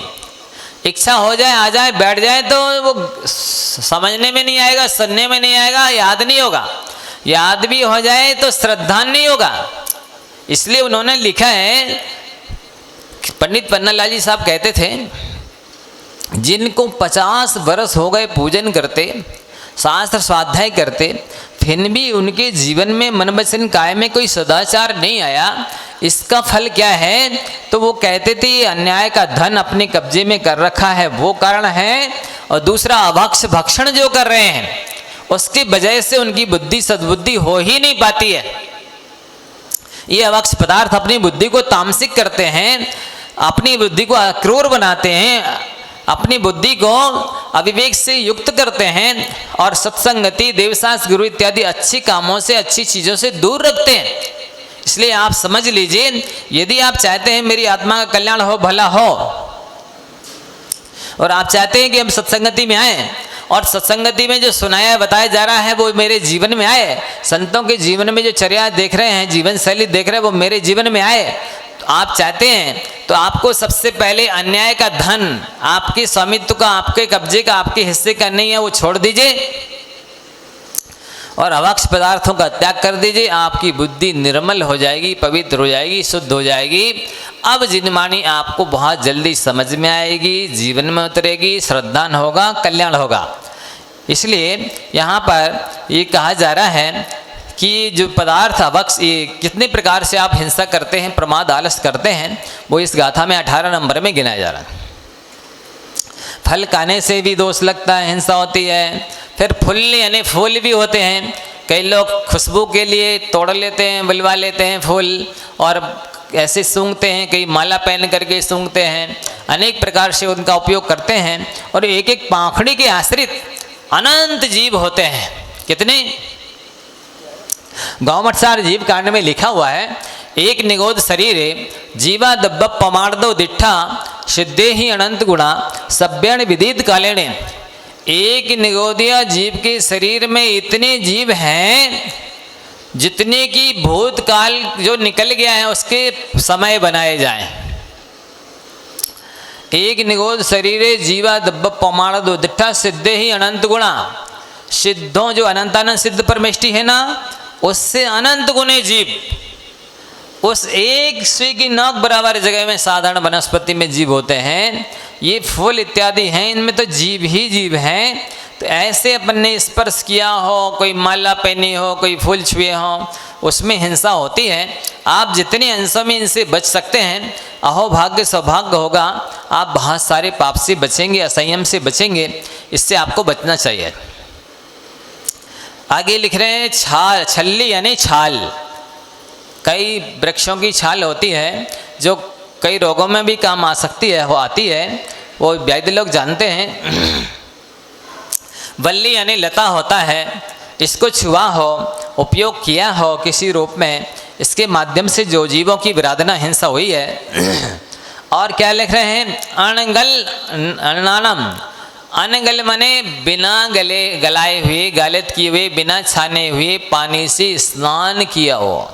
इच्छा हो जाए, आ जाए, बैठ जाए तो वो समझने में नहीं आएगा, सुनने में नहीं आएगा, याद नहीं होगा। याद भी हो जाए तो श्रद्धा नहीं होगा। इसलिए उन्होंने लिखा है, पंडित पन्नालाल जी साहब कहते थे, जिनको 50 वर्ष हो गए पूजन करते, शास्त्र स्वाध्याय करते, फिर भी उनके जीवन में मन वचन काया में कोई सदाचार नहीं आया, इसका फल क्या है? तो वो कहते थे ये अन्याय का धन अपने कब्जे में कर रखा है, वो कारण है। और दूसरा अभक्ष भक्षण जो कर रहे हैं उसकी वजह से उनकी बुद्धि सद्बुद्धि हो ही नहीं पाती है। ये अभक्ष पदार्थ अपनी बुद्धि को तामसिक करते हैं, अपनी बुद्धि को अक्रूर बनाते हैं, अपनी बुद्धि को अविवेक से युक्त करते हैं और सत्संगति, देवशास्त्र, गुरु इत्यादि अच्छी कामों से, अच्छी चीज़ों से दूर रखते हैं। इसलिए आप समझ लीजिए, यदि आप चाहते हैं मेरी आत्मा का कल्याण हो, भला हो, और आप चाहते हैं कि हम सत्संगति में आए और सत्संगति में जो सुनाया बताया जा रहा है वो मेरे जीवन में आए, संतों के जीवन में जो चर्या देख रहे हैं, जीवन शैली देख रहे हैं, वो मेरे जीवन में आए, तो आप चाहते हैं तो आपको सबसे पहले अन्याय का धन, आपके स्वामित्व का, आपके कब्जे का, आपके हिस्से का नहीं है, वो छोड़ दीजिए और अभक्ष पदार्थों का त्याग कर दीजिए। आपकी बुद्धि निर्मल हो जाएगी, पवित्र हो जाएगी, शुद्ध हो जाएगी। अब जिनवाणी आपको बहुत जल्दी समझ में आएगी, जीवन में उतरेगी, श्रद्धान होगा, कल्याण होगा। इसलिए यहाँ पर ये कहा जा रहा है कि जो पदार्थ अभक्ष, ये कितने प्रकार से आप हिंसा करते हैं, प्रमाद आलस करते हैं, वो इस गाथा में 18 नंबर में गिनाया जा रहा है। फल खाने से भी दोष लगता है, हिंसा होती है। फिर फूल यानी फूल भी होते हैं, कई लोग खुशबू के लिए तोड़ लेते हैं, बुलवा लेते हैं फूल और ऐसे सूंघते हैं, कई माला पहन करके सूंघते हैं, अनेक प्रकार से उनका उपयोग करते हैं। और एक एक पाखड़ी के आश्रित अनंत जीव होते हैं। कितने? गौमठसार जीव कांड में लिखा हुआ है, एक निगोद शरीरे जीवा दब्ब पमार्दो दिट्ठा सिद्धे ही अनंत गुणा सभ्यण विदित कालेणे। एक निगोदिया जीव के शरीर में इतने जीव हैं जितने की भूतकाल जो निकल गया है उसके समय बनाए जाएं। एक निगोद शरीरे जीवा दब्ब पमार्दो दिट्ठा सिद्धे ही अनंत गुणा। सिद्धों जो अनंतानंद सिद्ध परमेष्टि है ना, उससे अनंत गुणे जीव, उस एक सुई की नोक बराबर जगह में साधारण वनस्पति में जीव होते हैं। ये फूल इत्यादि हैं, इनमें तो जीव ही जीव हैं। तो ऐसे अपन ने स्पर्श किया हो, कोई माला पहनी हो, कोई फूल छुए हो, उसमें हिंसा होती है। आप जितने अंशों में इनसे बच सकते हैं, अहो भाग्य सौभाग्य होगा, आप बहुत सारे पाप से बचेंगे, असंयम से बचेंगे। इससे आपको बचना चाहिए। आगे लिख रहे हैं छाल, छल्ली यानी छाल। कई वृक्षों की छाल होती है जो कई रोगों में भी काम आ सकती है, वो आती है, वो वैद्य लोग जानते हैं। वल्ली यानी लता होता है, इसको छुआ हो, उपयोग किया हो किसी रूप में, इसके माध्यम से जो जीवों की विराधना हिंसा हुई है। और क्या लिख रहे हैं? अनगल अनानम, अनगल मने बिना गलाए हुए, गालित किए हुए, बिना छाने हुए पानी से स्नान किया हो।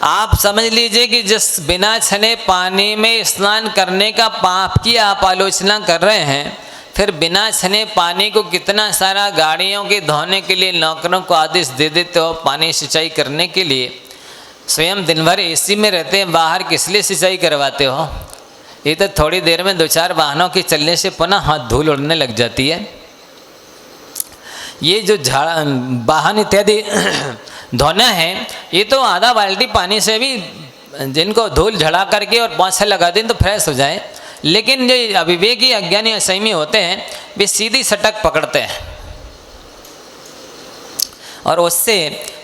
आप समझ लीजिए कि जिस बिना छने पानी में स्नान करने का पाप की आप आलोचना कर रहे हैं, फिर बिना छने पानी को कितना सारा गाड़ियों के धोने के लिए नौकरों को आदेश दे देते हो पानी सिंचाई करने के लिए। स्वयं दिन भर एसी में रहते हैं, बाहर किस लिए सिंचाई करवाते हो? ये तो थोड़ी देर में 2-4 वाहनों के चलने से पुनः हाथ धूल उड़ने लग जाती है। ये जो वाहन इत्यादि धोना है, ये तो आधा बाल्टी पानी से भी जिनको धूल झड़ा करके और पोंछा लगा दें तो फ्रेश हो जाए। लेकिन जो अविवेकी अज्ञानी असंयमी होते हैं, वे सीधी सटक पकड़ते हैं और उससे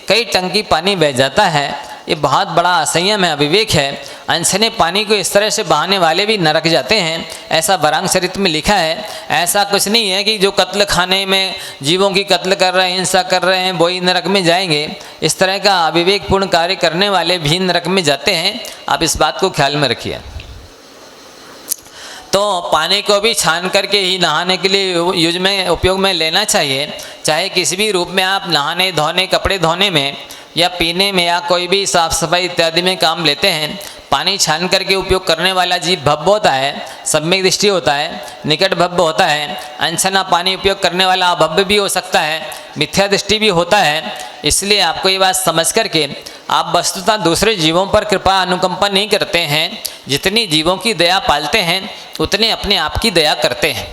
कई टंकी पानी बह जाता है। ये बहुत बड़ा असंयम है, अविवेक है। अनछने पानी को इस तरह से बहाने वाले भी नरक जाते हैं, ऐसा वरांग चरित्र में लिखा है। ऐसा कुछ नहीं है कि जो कत्ल खाने में जीवों की कत्ल कर रहे हैं, हिंसा कर रहे हैं, वही नरक में जाएंगे। इस तरह का अविवेकपूर्ण कार्य करने वाले भी नरक में जाते हैं। आप इस बात को ख्याल में रखिए। तो पानी को भी छान करके ही नहाने के लिए उपयोग में लेना चाहिए। चाहे किसी भी रूप में आप नहाने धोने, कपड़े धोने में या पीने में या कोई भी साफ सफाई इत्यादि में काम लेते हैं, पानी छान करके उपयोग करने वाला जीव भव्य होता है, सम्यक दृष्टि होता है, निकट भव्य होता है। अनछना पानी उपयोग करने वाला अभव्य भी हो सकता है, मिथ्या दृष्टि भी होता है। इसलिए आपको ये बात समझ करके आप वस्तुतः दूसरे जीवों पर कृपा अनुकंपा नहीं करते हैं। जितनी जीवों की दया पालते हैं उतने अपने आप की दया करते हैं,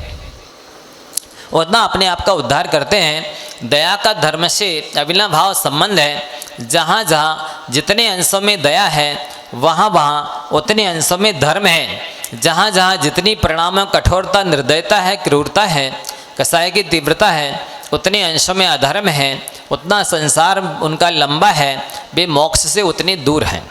उतना अपने आप का उद्धार करते हैं। दया का धर्म से अविनाभाव संबंध है। जहाँ जहाँ जितने अंशों में दया है वहाँ वहाँ उतने अंशों में धर्म है। जहाँ जहाँ जितनी परिणामों कठोरता, निर्दयता है, क्रूरता है, कसाय की तीव्रता है, उतने अंशों में अधर्म है, उतना संसार उनका लंबा है, वे मोक्ष से उतने दूर हैं।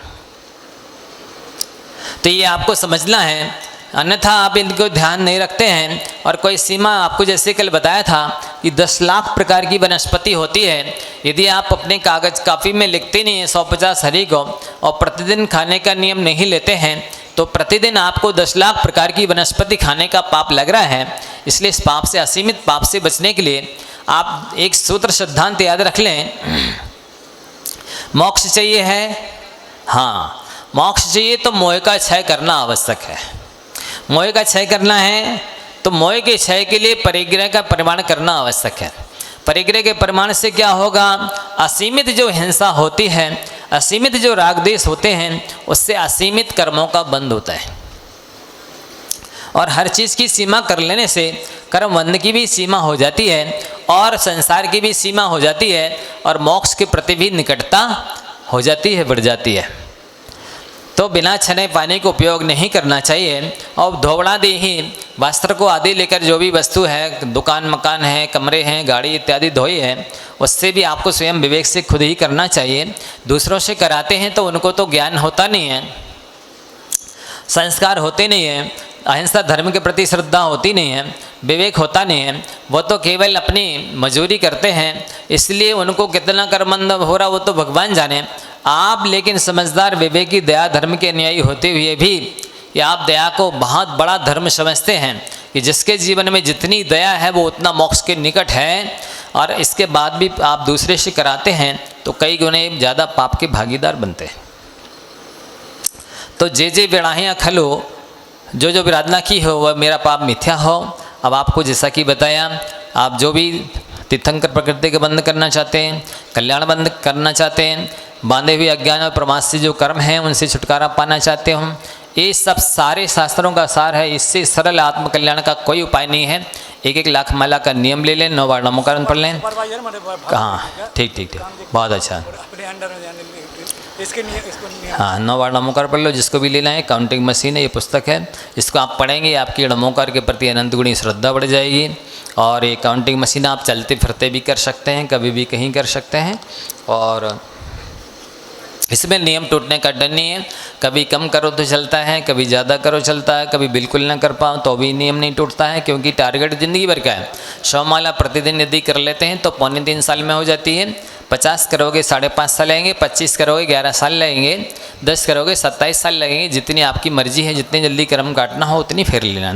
तो ये आपको समझना है, अन्यथा आप इनको ध्यान नहीं रखते हैं। और कोई सीमा, आपको जैसे कल बताया था कि 10 लाख प्रकार की वनस्पति होती है। यदि आप अपने कागज कापी में लिखते नहीं हैं 150 हरी को और प्रतिदिन खाने का नियम नहीं लेते हैं तो प्रतिदिन आपको 10 लाख प्रकार की वनस्पति खाने का पाप लग रहा है। इसलिए इस पाप से, असीमित पाप से बचने के लिए आप एक सूत्र सिद्धांत याद रख लें। मोक्ष चाहिए है, हाँ मोक्ष चाहिए तो मोह का क्षय करना आवश्यक है। मोह का क्षय करना है तो मोह के क्षय के लिए परिग्रह का परिमाण करना आवश्यक है। परिग्रह के परिमाण से क्या होगा? असीमित जो हिंसा होती है, असीमित जो राग द्वेष होते हैं, उससे असीमित कर्मों का बंध होता है। और हर चीज़ की सीमा कर लेने से कर्म बंध की भी सीमा हो जाती है और संसार की भी सीमा हो जाती है और मोक्ष के प्रति भी निकटता हो जाती है, बढ़ जाती है। तो बिना छने पानी को उपयोग नहीं करना चाहिए। और धोवड़ा दे ही वस्त्र को आदि लेकर जो भी वस्तु है, दुकान मकान है, कमरे हैं, गाड़ी इत्यादि धोई है, उससे भी आपको स्वयं विवेक से खुद ही करना चाहिए। दूसरों से कराते हैं तो उनको तो ज्ञान होता नहीं है, संस्कार होते नहीं हैं, अहिंसा धर्म के प्रति श्रद्धा होती नहीं है, विवेक होता नहीं है। वो तो केवल अपनी मजूरी करते हैं, इसलिए उनको कितना कर्मबंध हो रहा वो तो भगवान जाने। आप लेकिन समझदार, विवेकी, दया धर्म के अनुयायी होते हुए भी ये आप दया को बहुत बड़ा धर्म समझते हैं कि जिसके जीवन में जितनी दया है वो उतना मोक्ष के निकट है, और इसके बाद भी आप दूसरे से कराते हैं तो कई गुने ज़्यादा पाप के भागीदार बनते हैं। तो जे बेड़ाहियाँ खलो, जो विराधना की हो वह मेरा पाप मिथ्या हो। अब आपको जैसा कि बताया, आप जो भी तीर्थंकर प्रकृति के बंद करना चाहते हैं, कल्याण बंद करना चाहते हैं, बांधे हुए अज्ञान और प्रमाद से जो कर्म हैं उनसे छुटकारा पाना चाहते हो, ये सब सारे शास्त्रों का सार है। इससे सरल आत्मकल्याण का कोई उपाय नहीं है। 1-1 लाख माला का नियम ले लें, 9 बार नमोकारण पढ़ लें। कहाँ? ठीक, बहुत अच्छा। हाँ, 9 बार नमोकार पढ़ लो, जिसको भी लेना है। काउंटिंग मशीन है, ये पुस्तक है, इसको आप पढ़ेंगे आपकी नमोकार के प्रति अनंत गुणी श्रद्धा बढ़ जाएगी। और ये काउंटिंग मशीन आप चलते फिरते भी कर सकते हैं, कभी भी कहीं कर सकते हैं, और इसमें नियम टूटने का डर नहीं है। कभी कम करो तो चलता है, कभी ज़्यादा करो चलता है, कभी बिल्कुल ना कर पाओ तो भी नियम नहीं टूटता है, क्योंकि टारगेट ज़िंदगी भर का है। 100 माला प्रतिदिन यदि कर लेते हैं तो 3.25 साल में हो जाती है। 50 करोगे 5.5 साल लगेंगे, 25 करोगे 11 साल लगेंगे, 10 करोगे 27 साल लगेंगे। जितनी आपकी मर्जी है, जितनी जल्दी कर्म काटना हो उतनी फेर लेना।